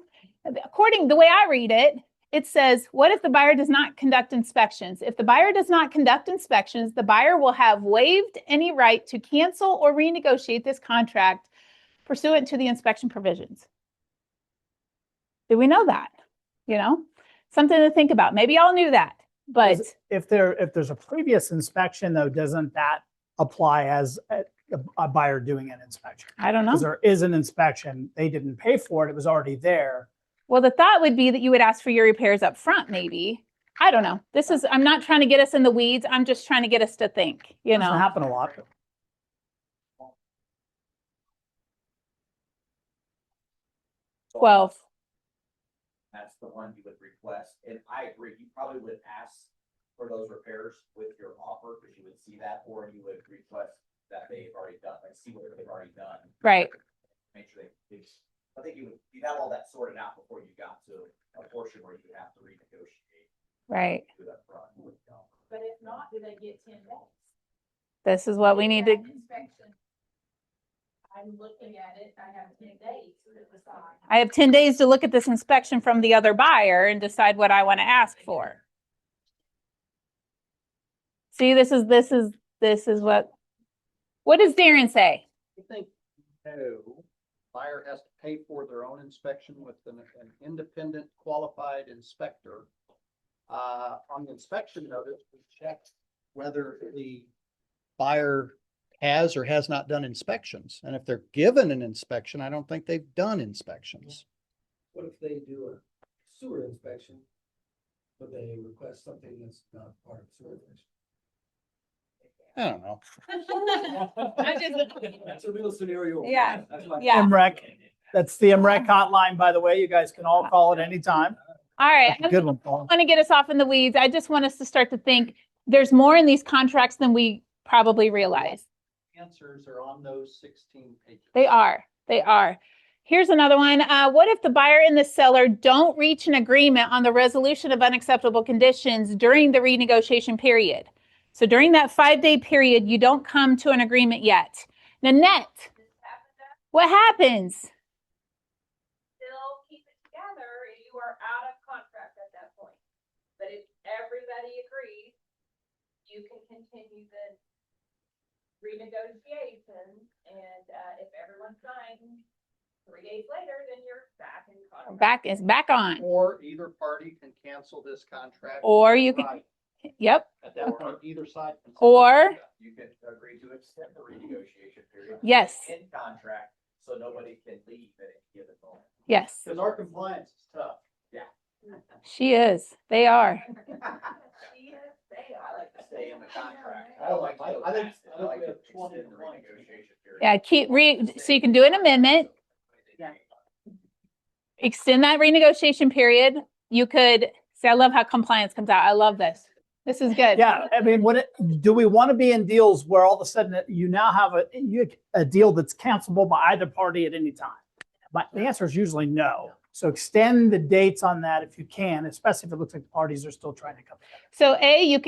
according to the way I read it, it says, what if the buyer does not conduct inspections? If the buyer does not conduct inspections, the buyer will have waived any right to cancel or renegotiate this contract pursuant to the inspection provisions. Do we know that? Something to think about. Maybe y'all knew that, but If there's a previous inspection though, doesn't that apply as a buyer doing an inspection? I don't know. Because there is an inspection, they didn't pay for it, it was already there. Well, the thought would be that you would ask for your repairs up front, maybe. I don't know. I'm not trying to get us in the weeds. I'm just trying to get us to think, Doesn't happen a lot. 12. That's the one you would request, and I agree, you probably would ask for those repairs with your offer, because you would see that, or you would request that they've already done, like, see what they've already done. Right. Make sure I think you'd have all that sorted out before you got to a portion where you have to renegotiate. Right. Do that front. But if not, do they get 10 days? This is what we need to, That inspection. I'm looking at it, I have 10 days to decide. I have 10 days to look at this inspection from the other buyer and decide what I want to ask for. See, this is what does Darren say? I think, no, buyer has to pay for their own inspection with an independent qualified inspector. On the inspection notice, we check whether the buyer has or has not done inspections. And if they're given an inspection, I don't think they've done inspections. What if they do a sewer inspection, but they request something that's not part of sewer inspection? I don't know. That's a real scenario. Yeah. That's why- Yeah. MREC, that's the MREC hotline, by the way. You guys can all call it anytime. All right. That's a good one, Paul. Want to get us off in the weeds. I just want us to start to think there's more in these contracts than we probably realize. Answers are on those 16 pages. They are. They are. Here's another one. What if the buyer and the seller don't reach an agreement on the resolution of unacceptable conditions during the renegotiation period? So during that 5-day period, you don't come to an agreement yet. Nanette, what happens? Still keep it together, you are out of contract at that point. But if everybody agrees, you can continue the renegotiation, and if everyone's signed 3 days later, then you're back in contract. It's back on. Or either party can cancel this contract. Or you can, Right. yep. At that point, either side. can- Or, You can agree to extend the renegotiation period. yes, In contract, so nobody can leave at any given moment. yes, Because our compliance is tough. she is. They are. I like to stay in the contract. I don't like- to go I think- past it. I think like we to have 20 extend the renegotiation period. Yeah, so you can do an amendment, extend that renegotiation period. You could say, I love how compliance comes out. I love this. This is good. Yeah, I mean, do we want to be in deals where all of a sudden you now have a deal that's cancelable by either party at any time? But the answer is usually no. So extend the dates on that if you can, especially if it looks like the parties are still trying to come together. So A, you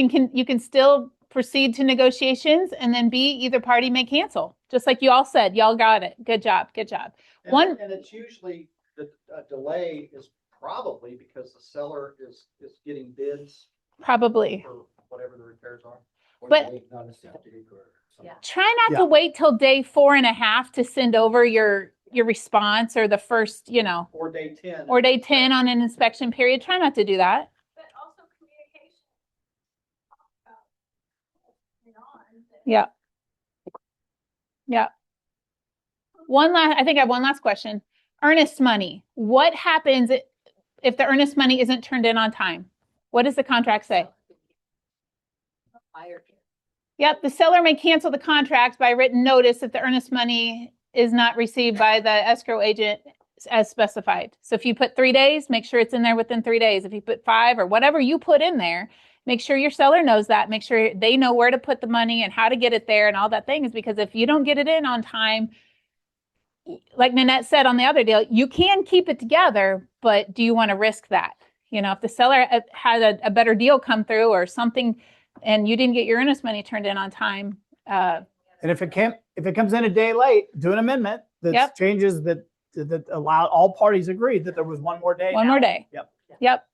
can still proceed to negotiations, and then B, either party may cancel. Just like you all said, y'all got it. Good job. Good job. And it's usually, the delay is probably because the seller is getting bids Probably. for whatever the repairs are. Or But- they not a septic or something. Try not Yeah. to wait till day 4.5 to send over your response or the first, Or day 10. or day 10 on an inspection period. Try not to do that. But also communication. Yeah. Yeah. I think I have one last question. Earnest money. What happens if the earnest money isn't turned in on time? What does the contract say? Buyer can. Yep, the seller may cancel the contract by written notice if the earnest money is not received by the escrow agent as specified. So if you put 3 days, make sure it's in there within 3 days. If you put 5 or whatever you put in there, make sure your seller knows that. Make sure they know where to put the money and how to get it there and all that thing is because if you don't get it in on time, like Nanette said on the other deal, you can keep it together, but do you want to risk that? If the seller had a better deal come through or something and you didn't get your earnest money turned in on time, And if it comes in a day late, do an amendment that Yep. changes that allow all parties agreed that there was one more day. one now. more day. Yep. Yep.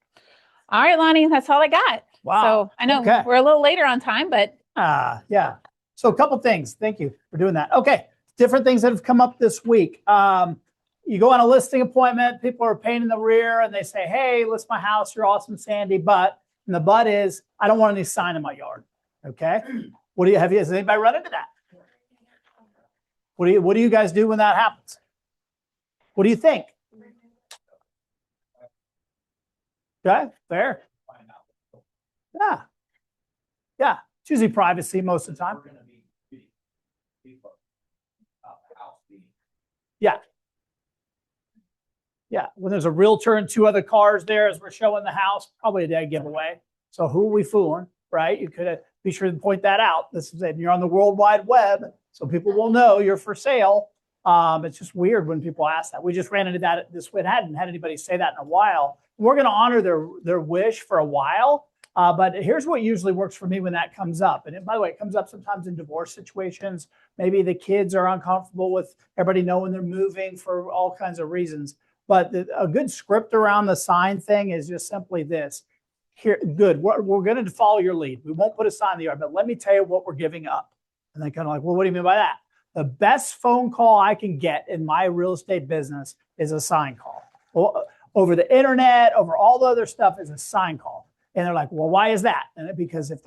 All right, Lonnie, that's all I got. Wow. So I know Okay. we're a little later on time, but Yeah. So a couple things. Thank you for doing that. Okay. Different things that have come up this week. You go on a listing appointment, people are a pain in the rear and they say, hey, list my house. You're awesome, Sandy. But, and the but is, I don't want any sign in my yard. Okay. Has anybody run into that? What do you guys do when that happens? What do you think? Okay. Fair. Yeah. Yeah. It's usually privacy most of the time. We're gonna be about the house being. Yeah. Yeah, when there's a realtor and 2 other cars there as we're showing the house, probably a dead giveaway. So who are we fooling, right? You could be sure to point that out. This is it. You're on the World Wide Web, so people will know you're for sale. It's just weird when people ask that. We just ran into that this week. Hadn't had anybody say that in a while. We're going to honor their wish for a while. But here's what usually works for me when that comes up. And by the way, it comes up sometimes in divorce situations. Maybe the kids are uncomfortable with everybody knowing they're moving for all kinds of reasons. But a good script around the sign thing is just simply this. Here, good. We're going to follow your lead. We won't put a sign in the yard, but let me tell you what we're giving up. And they kind of like, well, what do you mean by that? The best phone call I can get in my real estate business is a sign call. Well, over the internet, over all the other stuff is a sign call. And they're like, well, why is that? And because if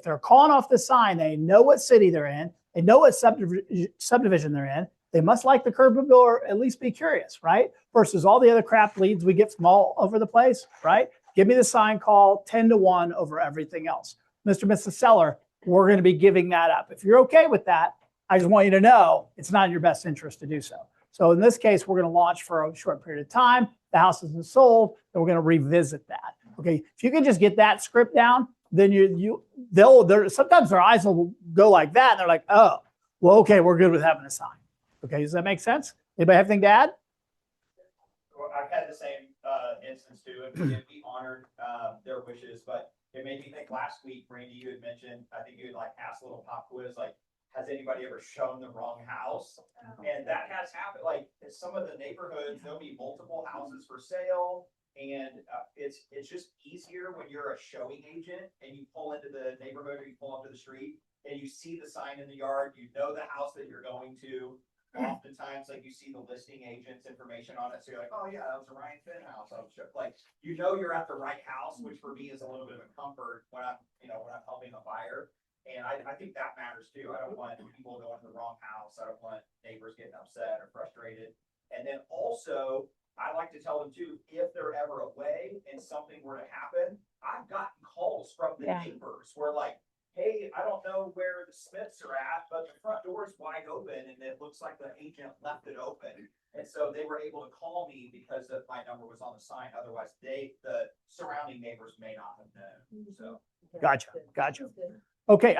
they're calling off the sign, they know what city they're in, they know what subdivision they're in. They must like the curb appeal or at least be curious, right? Versus all the other crap leads we get from all over the place, right? Give me the sign call 10-1 over everything else. Mr. and Mrs. Seller, we're going to be giving that up. If you're okay with that, I just want you to know it's not in your best interest to do so. So in this case, we're going to launch for a short period of time. The house isn't sold, then we're going to revisit that. Okay, if you can just get that script down, then they'll sometimes their eyes will go like that, and they're like, oh, well, okay, we're good with having a sign. Okay, does that make sense? Anybody have anything to add? Well, I've had the same instance too, and we honored their wishes, but it made me think last week, Randy, you had mentioned, I think you had like asked a little pop quiz, like, has anybody ever shown the wrong house? And that has happened. Like in some of the neighborhoods, there'll be multiple houses for sale. And it's just easier when you're a showing agent and you pull into the neighborhood or you pull onto the street and you see the sign in the yard, you know the house that you're going to. Oftentimes, like you see the listing agent's information on it, so you're like, oh yeah, that was a Ryan Finn house. Like, you know you're at the right house, which for me is a little bit of a comfort when I'm helping a buyer. And I think that matters too. I don't want people going to the wrong house. I don't want neighbors getting upset or frustrated. And then also, I like to tell them too, if they're ever away and something were to happen, I've gotten calls from the neighbors where like, hey, I don't know where the Smiths are at, but the front door is wide open and it looks like the agent left it open. And so they were able to call me because my number was on the sign. Otherwise, the surrounding neighbors may not have known. So. Gotcha. Okay,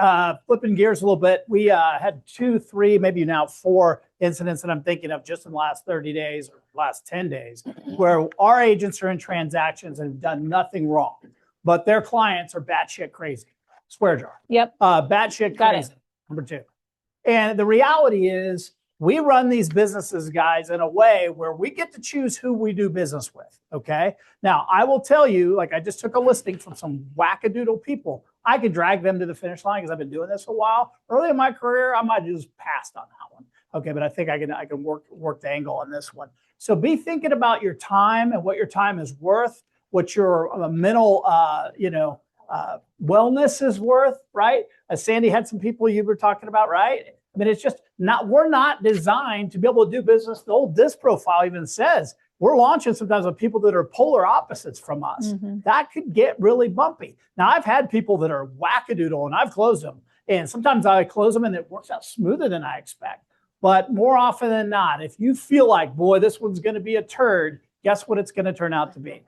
flipping gears a little bit. We had 2, 3, maybe now 4 incidents that I'm thinking of just in the last 30 days or last 10 days where our agents are in transactions and have done nothing wrong, but their clients are batshit crazy. Swear jar. Yep. Batshit crazy. Number 2. And the reality is we run these businesses, guys, in a way where we get to choose who we do business with. Okay. Now, I will tell you, like I just took a listing from some wackadoodle people. I could drag them to the finish line because I've been doing this a while. Early in my career, I might have just passed on that one. Okay, but I think I can work the angle on this one. So be thinking about your time and what your time is worth, what your mental, wellness is worth, right? Sandy had some people you were talking about, right? I mean, it's just we're not designed to be able to do business. The old DISC profile even says we're launching sometimes with people that are polar opposites from us. Mm-hmm. That could get really bumpy. Now, I've had people that are wackadoodle and I've closed them. And sometimes I close them and it works out smoother than I expect. But more often than not, if you feel like, boy, this one's going to be a turd, guess what it's going to turn out to be?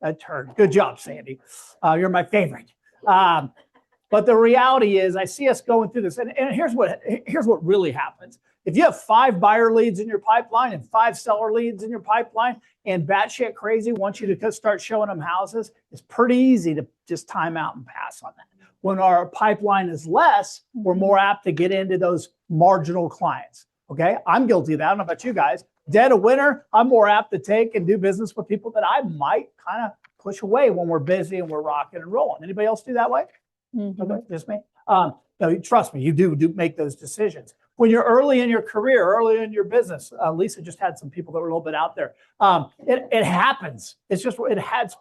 A turd. Good job, Sandy. You're my favorite. But the reality is I see us going through this. And here's what really happens. If you have 5 buyer leads in your pipeline and 5 seller leads in your pipeline and batshit crazy wants you to start showing them houses, it's pretty easy to just time out and pass on that. When our pipeline is less, we're more apt to get into those marginal clients. Okay, I'm guilty of that. I don't know about you guys. Dead of winter, I'm more apt to take and do business with people that I might kind of push away when we're busy and we're rocking and rolling. Anybody else do that way? Mm-hmm. Okay, just me. No, trust me, you do make those decisions. When you're early in your career, early in your business, Lisa just had some people that were a little bit out there. It happens. It's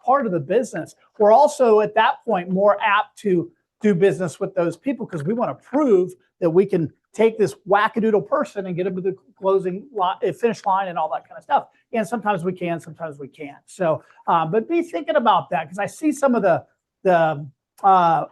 part of the business. We're also at that point more apt to do business with those people because we want to prove that we can take this wackadoodle person and get them to the finish line and all that kind of stuff. And sometimes we can, sometimes we can't. So, but be thinking about that because I see some of the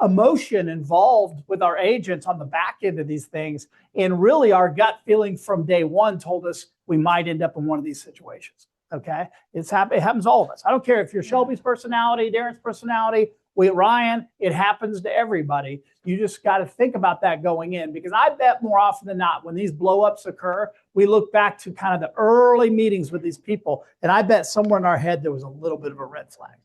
emotion involved with our agents on the back end of these things. And really our gut feeling from day one told us we might end up in one of these situations. Okay. It happens to all of us. I don't care if you're Shelby's personality, Darren's personality, Ryan, it happens to everybody. You just got to think about that going in, because I bet more often than not, when these blowups occur, we look back to kind of the early meetings with these people. And I bet somewhere in our head, there was a little bit of a red flag.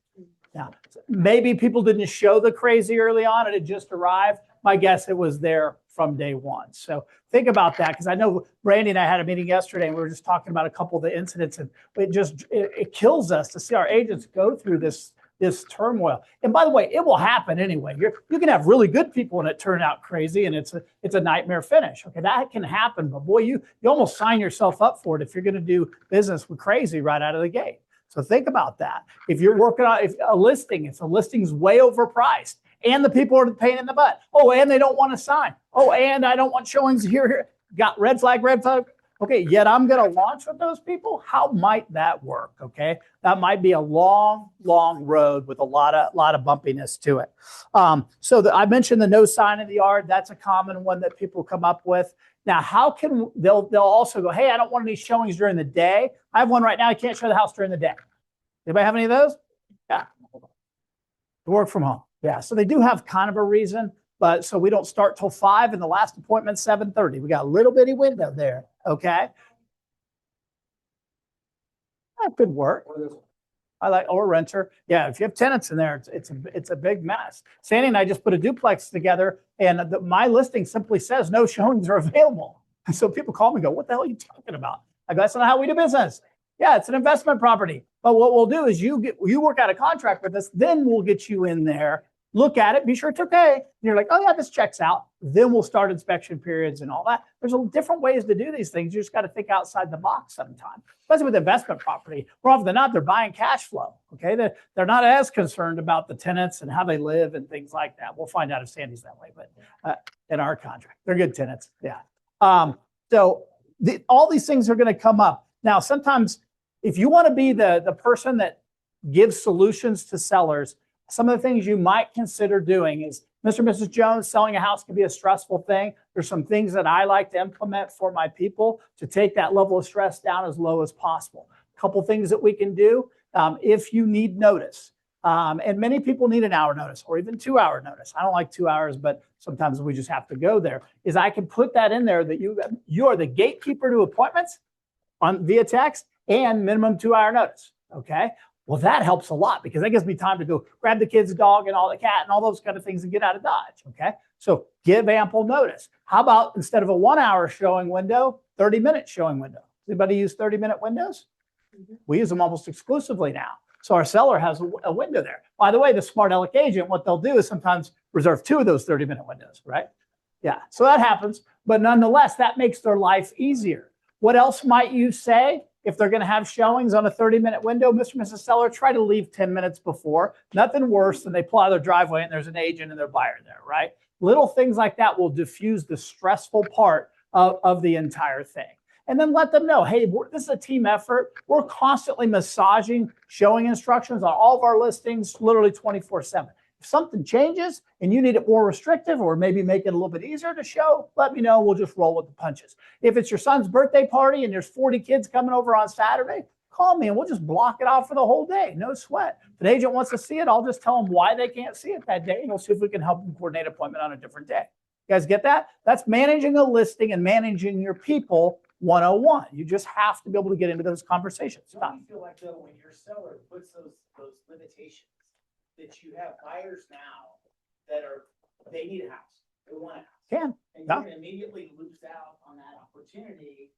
Now, maybe people didn't show the crazy early on and it just arrived. My guess, it was there from day one. So think about that, because I know Brandy and I had a meeting yesterday and we were just talking about a couple of the incidents, and it kills us to see our agents go through this turmoil. And by the way, it will happen anyway. You can have really good people and it turn out crazy and it's a nightmare finish. Okay, that can happen, but boy, you almost sign yourself up for it if you're going to do business with crazy right out of the gate. So think about that. If you're working on if a listing's way overpriced and the people are the pain in the butt. Oh, and they don't want to sign. Oh, and I don't want showings here. Got red flag. Okay, yet I'm going to launch with those people. How might that work? Okay, that might be a long, long road with a lot of bumpiness to it. I mentioned the no sign in the yard. That's a common one that people come up with. Now, how can they'll also go, hey, I don't want any showings during the day. I have one right now. I can't show the house during the day. Anybody have any of those? Yeah. Work from home. Yeah. So they do have kind of a reason, but so we don't start till 5 and the last appointment's 7:30. We got a little bitty window there. Okay. That could work. Or renter. Yeah, if you have tenants in there, it's a big mess. Sandy and I just put a duplex together, and my listing simply says no showings are available. And so people call me and go, what the hell are you talking about? I go, that's not how we do business. Yeah, it's an investment property. But what we'll do is you work out a contract with us, then we'll get you in there, look at it, be sure it's okay. And you're like, oh yeah, this checks out. Then we'll start inspection periods and all that. There's different ways to do these things. You just got to think outside the box sometimes. Especially with investment property, more often than not, they're buying cash flow. Okay, they're not as concerned about the tenants and how they live and things like that. We'll find out if Sandy's that way, but in our contract, they're good tenants. Yeah. All these things are going to come up. Now, sometimes if you want to be the person that gives solutions to sellers, some of the things you might consider doing is, Mr. and Mrs. Jones, selling a house can be a stressful thing. There's some things that I like to implement for my people to take that level of stress down as low as possible. A couple things that we can do if you need notice. And many people need an hour notice or even 2 hour notice. I don't like 2 hours, but sometimes we just have to go there. Is I can put that in there that you are the gatekeeper to appointments via text and minimum 2 hour notice. Okay. Well, that helps a lot because that gives me time to go grab the kid's dog and all the cat and all those kind of things and get out of Dodge. Okay. So give ample notice. How about instead of a 1 hour showing window, 30-minute showing window? Anybody use 30-minute windows? Mm-hmm. We use them almost exclusively now. So our seller has a window there. By the way, the Smart Aleck agent, what they'll do is sometimes reserve 2 of those 30-minute windows, right? Yeah. So that happens. But nonetheless, that makes their life easier. What else might you say? If they're going to have showings on a 30-minute window, Mr. and Mrs. Seller, try to leave 10 minutes before. Nothing worse than they pull out their driveway and there's an agent and their buyer there, right? Little things like that will diffuse the stressful part of the entire thing. And then let them know, hey, this is a team effort. We're constantly massaging showing instructions on all of our listings, literally 24/7. If something changes and you need it more restrictive or maybe make it a little bit easier to show, let me know. We'll just roll with the punches. If it's your son's birthday party and there's 40 kids coming over on Saturday, call me and we'll just block it off for the whole day. No sweat. If an agent wants to see it, I'll just tell them why they can't see it that day and we'll see if we can help them coordinate an appointment on a different day. You guys get that? That's managing a listing and managing your people 101. You just have to be able to get into those conversations. Don't you feel like though when your seller puts those limitations that you have buyers now that they need a house, they want a house. Can. And you're gonna immediately lose out on that opportunity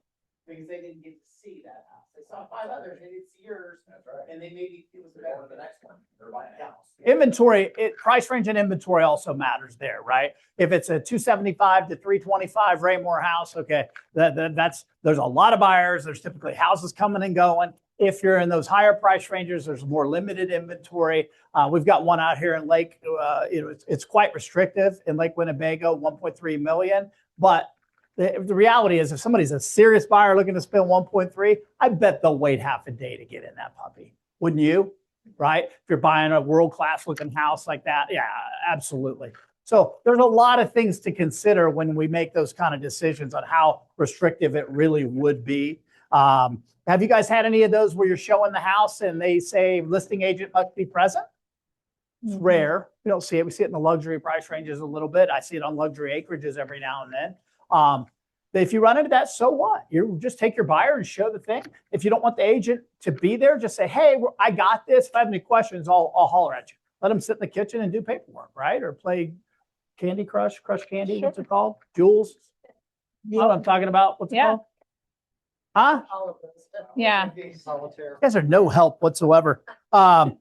because they didn't get to see that house. They saw 5 others, they didn't see yours. That's right. And they maybe it was better than the next one. They're buying a house. Inventory, price range and inventory also matters there, right? If it's a 275 to 325 Raymore house, okay, there's a lot of buyers. There's typically houses coming and going. If you're in those higher price ranges, there's more limited inventory. We've got one out here in Lake. It's quite restrictive in Lake Winnebago, 1.3 million. But the reality is, if somebody's a serious buyer looking to spend 1.3, I bet they'll wait half a day to get in that puppy. Wouldn't you? Right? If you're buying a world-class looking house like that, yeah, absolutely. So there's a lot of things to consider when we make those kind of decisions on how restrictive it really would be. Have you guys had any of those where you're showing the house and they say listing agent must be present? It's rare. We don't see it. We see it in the luxury price ranges a little bit. I see it on luxury acreages every now and then. But if you run into that, so what? You just take your buyer and show the thing. If you don't want the agent to be there, just say, hey, I got this. If I have any questions, I'll holler at you. Let them sit in the kitchen and do paperwork, right? Or play Candy Crush Candy, what's it called? Jules? You know what I'm talking about? What's it called? Huh? All of those. Yeah. You guys are no help whatsoever. But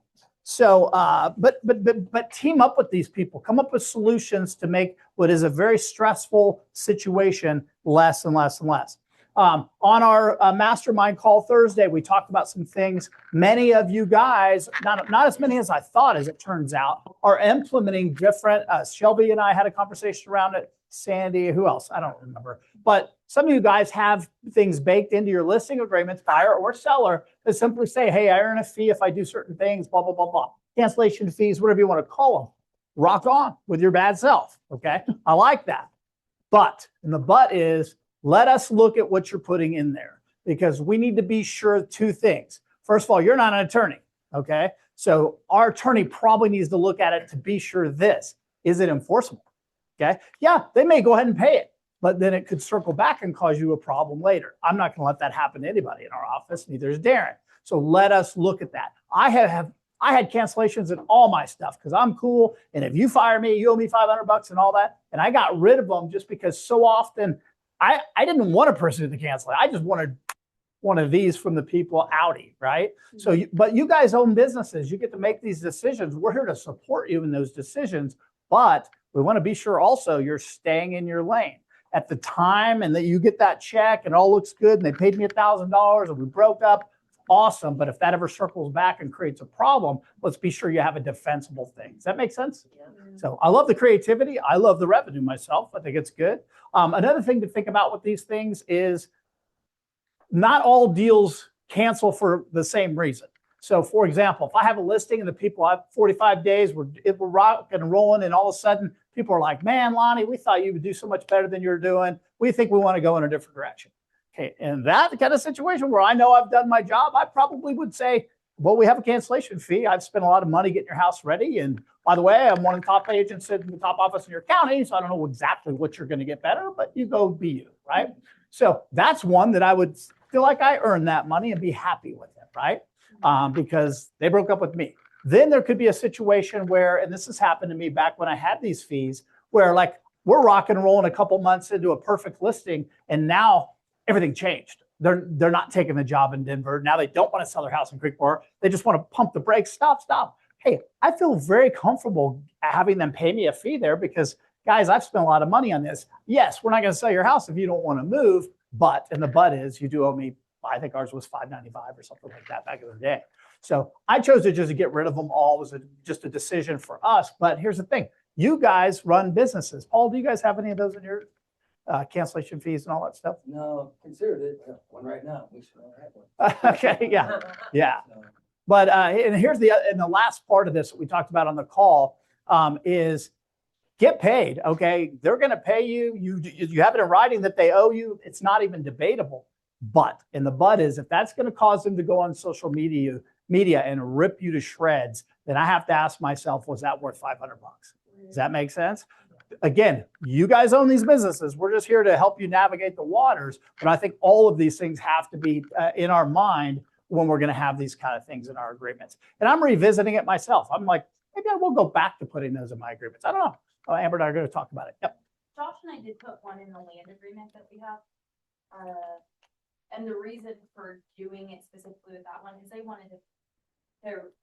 team up with these people. Come up with solutions to make what is a very stressful situation less and less and less. On our mastermind call Thursday, we talked about some things. Many of you guys, not as many as I thought, as it turns out, are implementing different. Shelby and I had a conversation around it. Sandy, who else? I don't remember. But some of you guys have things baked into your listing agreements, buyer or seller, that simply say, hey, I earn a fee if I do certain things, blah, blah, blah, blah. Cancellation fees, whatever you want to call them. Rock on with your bad self. Okay. I like that. And the but is, let us look at what you're putting in there, because we need to be sure of two things. First of all, you're not an attorney. Okay. So our attorney probably needs to look at it to be sure this, is it enforceable? Okay. Yeah, they may go ahead and pay it, but then it could circle back and cause you a problem later. I'm not going to let that happen to anybody in our office. Neither is Darren. So let us look at that. I had cancellations in all my stuff because I'm cool. And if you fire me, you owe me $500 and all that. And I got rid of them just because so often I didn't want a person to cancel it. I just wanted one of these from the people outie, right? So, but you guys own businesses. You get to make these decisions. We're here to support you in those decisions, but we want to be sure also you're staying in your lane at the time, and that you get that check and it all looks good and they paid me $1,000 and we broke up. Awesome. But if that ever circles back and creates a problem, let's be sure you have a defensible thing. Does that make sense? Yeah. So I love the creativity. I love the revenue myself. I think it's good. Another thing to think about with these things is not all deals cancel for the same reason. So for example, if I have a listing and the people have 45 days, we're rocking and rolling, and all of a sudden people are like, man, Lonnie, we thought you would do so much better than you're doing. We think we want to go in a different direction. Okay, in that kind of situation where I know I've done my job, I probably would say, well, we have a cancellation fee. I've spent a lot of money getting your house ready. And by the way, I'm one of the top agents in the top office in your county, so I don't know exactly what you're going to get better, but you go be you, right? So that's one that I would feel like I earned that money and be happy with it, right? Because they broke up with me. Then there could be a situation where, and this has happened to me back when I had these fees, where like we're rock and rolling a couple months into a perfect listing, and now everything changed. They're not taking the job in Denver. Now they don't want to sell their house in Creekmore. They just want to pump the brakes. Stop. Hey, I feel very comfortable having them pay me a fee there because, guys, I've spent a lot of money on this. Yes, we're not going to sell your house if you don't want to move, and the but is you do owe me, I think ours was $595 or something like that back in the day. So I chose to just get rid of them all. It was just a decision for us. But here's the thing. You guys run businesses. Paul, do you guys have any of those in your cancellation fees and all that stuff? No, considered it. One right now. We should have one. Okay, yeah. But and here's the last part of this that we talked about on the call is get paid. Okay, they're going to pay you. You have it in writing that they owe you. It's not even debatable. But the but is if that's going to cause them to go on social media and rip you to shreds, then I have to ask myself, was that worth $500? Does that make sense? Again, you guys own these businesses. We're just here to help you navigate the waters. But I think all of these things have to be in our mind when we're going to have these kind of things in our agreements. And I'm revisiting it myself. I'm like, maybe I will go back to putting those in my agreements. I don't know. Amber and I are going to talk about it. Yep. Josh and I did put one in the land agreement that we have. And the reason for doing it specifically with that one is they wanted to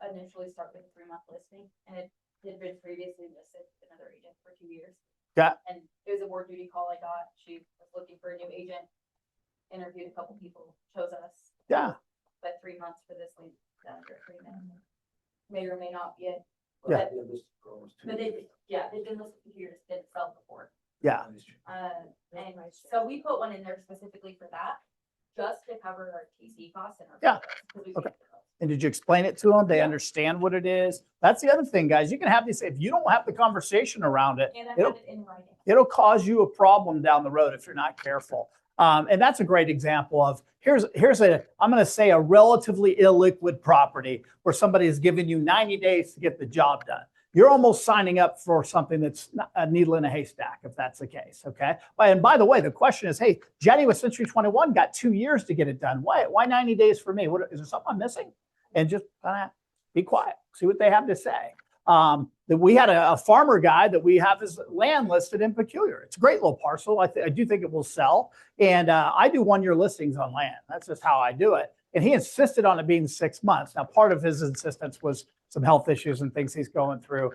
initially start with a 3-month listing, and it had been previously listed with another agent for 2 years. Yeah. And it was a board duty call I got. She was looking for a new agent, interviewed a couple people, chose us. Yeah. But 3 months for this link agreement may or may not be it. Yeah. But they've been listed for 2 years, didn't sell before. Yeah. And so we put one in there specifically for that, just to cover our TC costs and our. Yeah. Okay. Okay. And did you explain it to them? They understand what it is. That's the other thing, guys. You can have these. If you don't have the conversation around it, And I have it in writing. it'll cause you a problem down the road if you're not careful. And that's a great example of here's I'm going to say a relatively illiquid property where somebody is giving you 90 days to get the job done. You're almost signing up for something that's a needle in a haystack, if that's the case. Okay. And by the way, the question is, hey, Jenny with Century 21 got 2 years to get it done. Why 90 days for me? What is there something I'm missing? And just kind of be quiet, see what they have to say. That we had a farmer guy that we have his land listed in Peculiar. It's a great little parcel. I do think it will sell. And I do 1-year listings on land. That's just how I do it. And he insisted on it being 6 months. Now, part of his insistence was some health issues and things he's going through.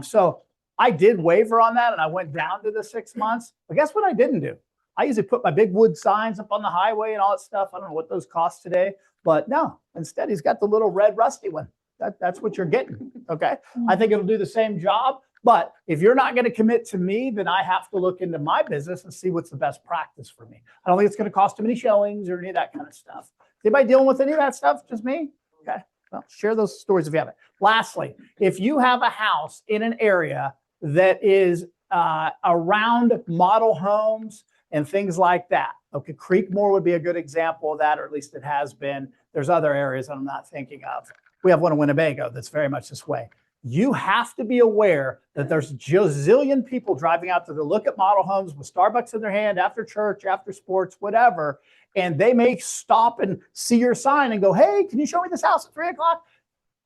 So I did waver on that and I went down to the 6 months. But guess what I didn't do? I usually put my big wood signs up on the highway and all that stuff. I don't know what those cost today, but no, instead he's got the little red rusty one. That's what you're getting. Okay. I think it'll do the same job. But if you're not going to commit to me, then I have to look into my business and see what's the best practice for me. I don't think it's going to cost too many showings or any of that kind of stuff. Is anybody dealing with any of that stuff? Just me? Okay. Well, share those stories if you have it. Lastly, if you have a house in an area that is around model homes and things like that. Okay, Creekmore would be a good example of that, or at least it has been. There's other areas I'm not thinking of. We have one in Winnebago that's very much this way. You have to be aware that there's a zillion people driving out there to look at model homes with Starbucks in their hand after church, after sports, whatever. And they may stop and see your sign and go, hey, can you show me this house at 3 o'clock?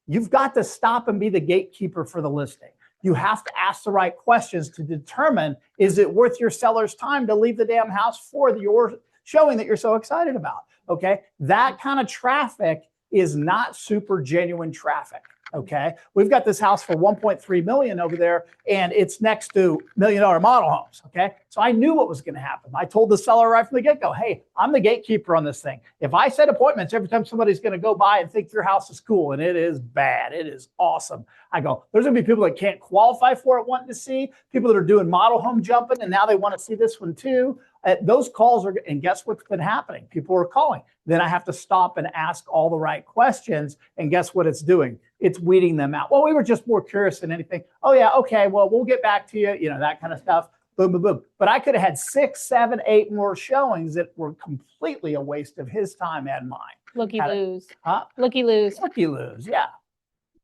You've got to stop and be the gatekeeper for the listing. You have to ask the right questions to determine, is it worth your seller's time to leave the damn house for your showing that you're so excited about? Okay. That kind of traffic is not super genuine traffic. Okay. We've got this house for 1.3 million over there and it's next to $1 million model homes. Okay. So I knew what was going to happen. I told the seller right from the get-go, hey, I'm the gatekeeper on this thing. If I set appointments every time somebody's going to go by and think your house is cool and it is bad, it is awesome. I go, there's going to be people that can't qualify for it wanting to see, people that are doing model home jumping and now they want to see this one too. Those calls are, and guess what's been happening? People are calling. Then I have to stop and ask all the right questions. And guess what it's doing? It's weeding them out. Well, we were just more curious than anything. Oh yeah, okay, well, we'll get back to you, that kind of stuff. Boom, boom, boom. But I could have had 6, 7, 8 more showings that were completely a waste of his time and mine. Looky lose. Huh? Looky lose. Looky lose, yeah.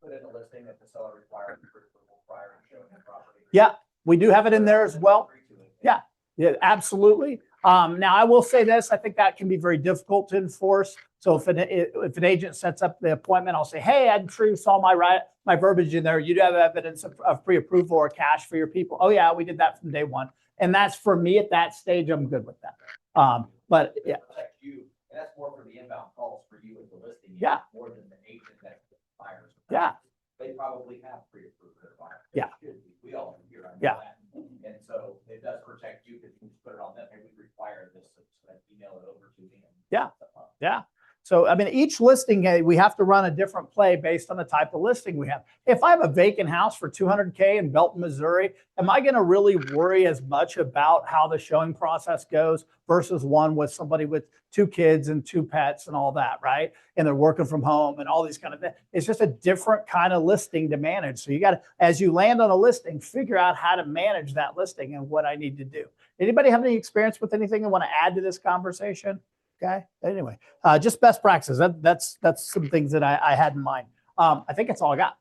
Put in a listing that the seller requires approval prior to showing the property. Yeah, we do have it in there as well. Yeah. Yeah, absolutely. Now, I will say this. I think that can be very difficult to enforce. So if an agent sets up the appointment, I'll say, hey, I'm sure you saw my verbiage in there. You do have evidence of pre-approval or cash for your people. Oh, yeah, we did that from day one. And that's for me at that stage. I'm good with that. But yeah. You, and that's more for the inbound calls for you as the listing. Yeah. More than the agent that buyers. Yeah. They probably have pre-approved their buyer. Yeah. We all hear on Yeah. that. And so it does protect you because you can just put it on them. Hey, we require this, so that email it over to me. Yeah. Yeah. So, I mean, each listing, we have to run a different play based on the type of listing we have. If I have a vacant house for $200K in Belton, Missouri, am I going to really worry as much about how the showing process goes versus one with somebody with 2 kids and 2 pets and all that, right? And they're working from home and all these kind of things. It's just a different kind of listing to manage. So you got to, as you land on a listing, figure out how to manage that listing and what I need to do. Anybody have any experience with anything you want to add to this conversation? Okay. Anyway, just best practices. That's some things that I had in mind. I think that's all I got.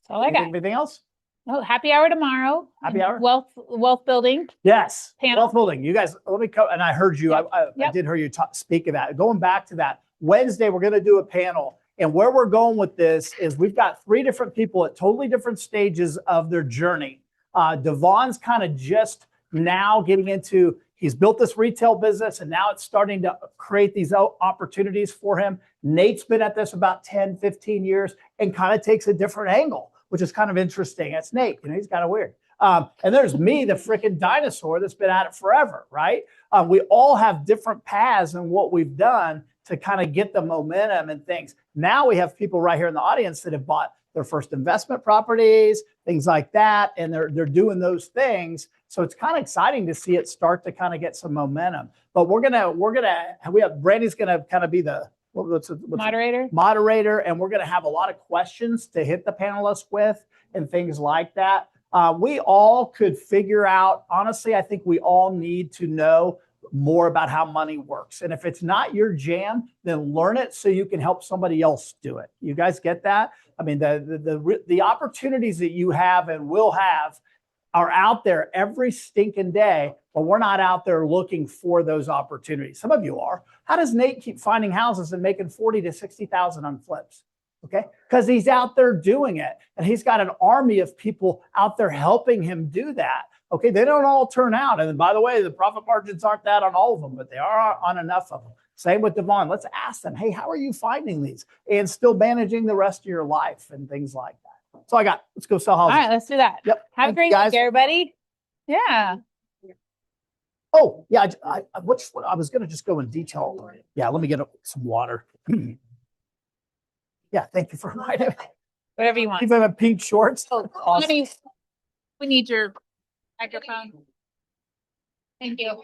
That's all I got. Anything else? Oh, happy hour tomorrow. Happy hour? Wealth building. Yes. Panel. Wealth building. You guys, let me and I heard you. Yep. I Yep. did hear you speak of that. Going back to that, Wednesday, we're going to do a panel. And where we're going with this is we've got 3 different people at totally different stages of their journey. Devon's kind of just now getting into, he's built this retail business and now it's starting to create these opportunities for him. Nate's been at this about 10, 15 years and kind of takes a different angle, which is kind of interesting. That's Nate, he's kind of weird. And there's me, the freaking dinosaur that's been at it forever, right? We all have different paths in what we've done to kind of get the momentum and things. Now we have people right here in the audience that have bought their first investment properties, things like that, and they're doing those things. So it's kind of exciting to see it start to kind of get some momentum. But Brandy's gonna kind of be the moderator, and we're gonna have a lot of questions to hit the panelists with and things like that. We all could figure out, honestly, I think we all need to know more about how money works. And if it's not your jam, then learn it so you can help somebody else do it. You guys get that? I mean, the opportunities that you have and will have are out there every stinking day, but we're not out there looking for those opportunities. Some of you are. How does Nate keep finding houses and making 40 to 60,000 on flips? Okay. Because he's out there doing it, and he's got an army of people out there helping him do that. Okay. They don't all turn out. And by the way, the profit margins aren't that on all of them, but they are on enough of them. Same with Devon. Let's ask them, hey, how are you finding these and still managing the rest of your life and things like that? So let's go sell All houses. right, let's do that. Yep. Have a Thank great you, guys. week, everybody. Yeah. Oh, yeah. I was going to just go in detail. Yeah. Let me get some water. Yeah. Thank you for reminding me. Whatever you want. Even have pink shorts. Let me- We need your microphone. Thank you.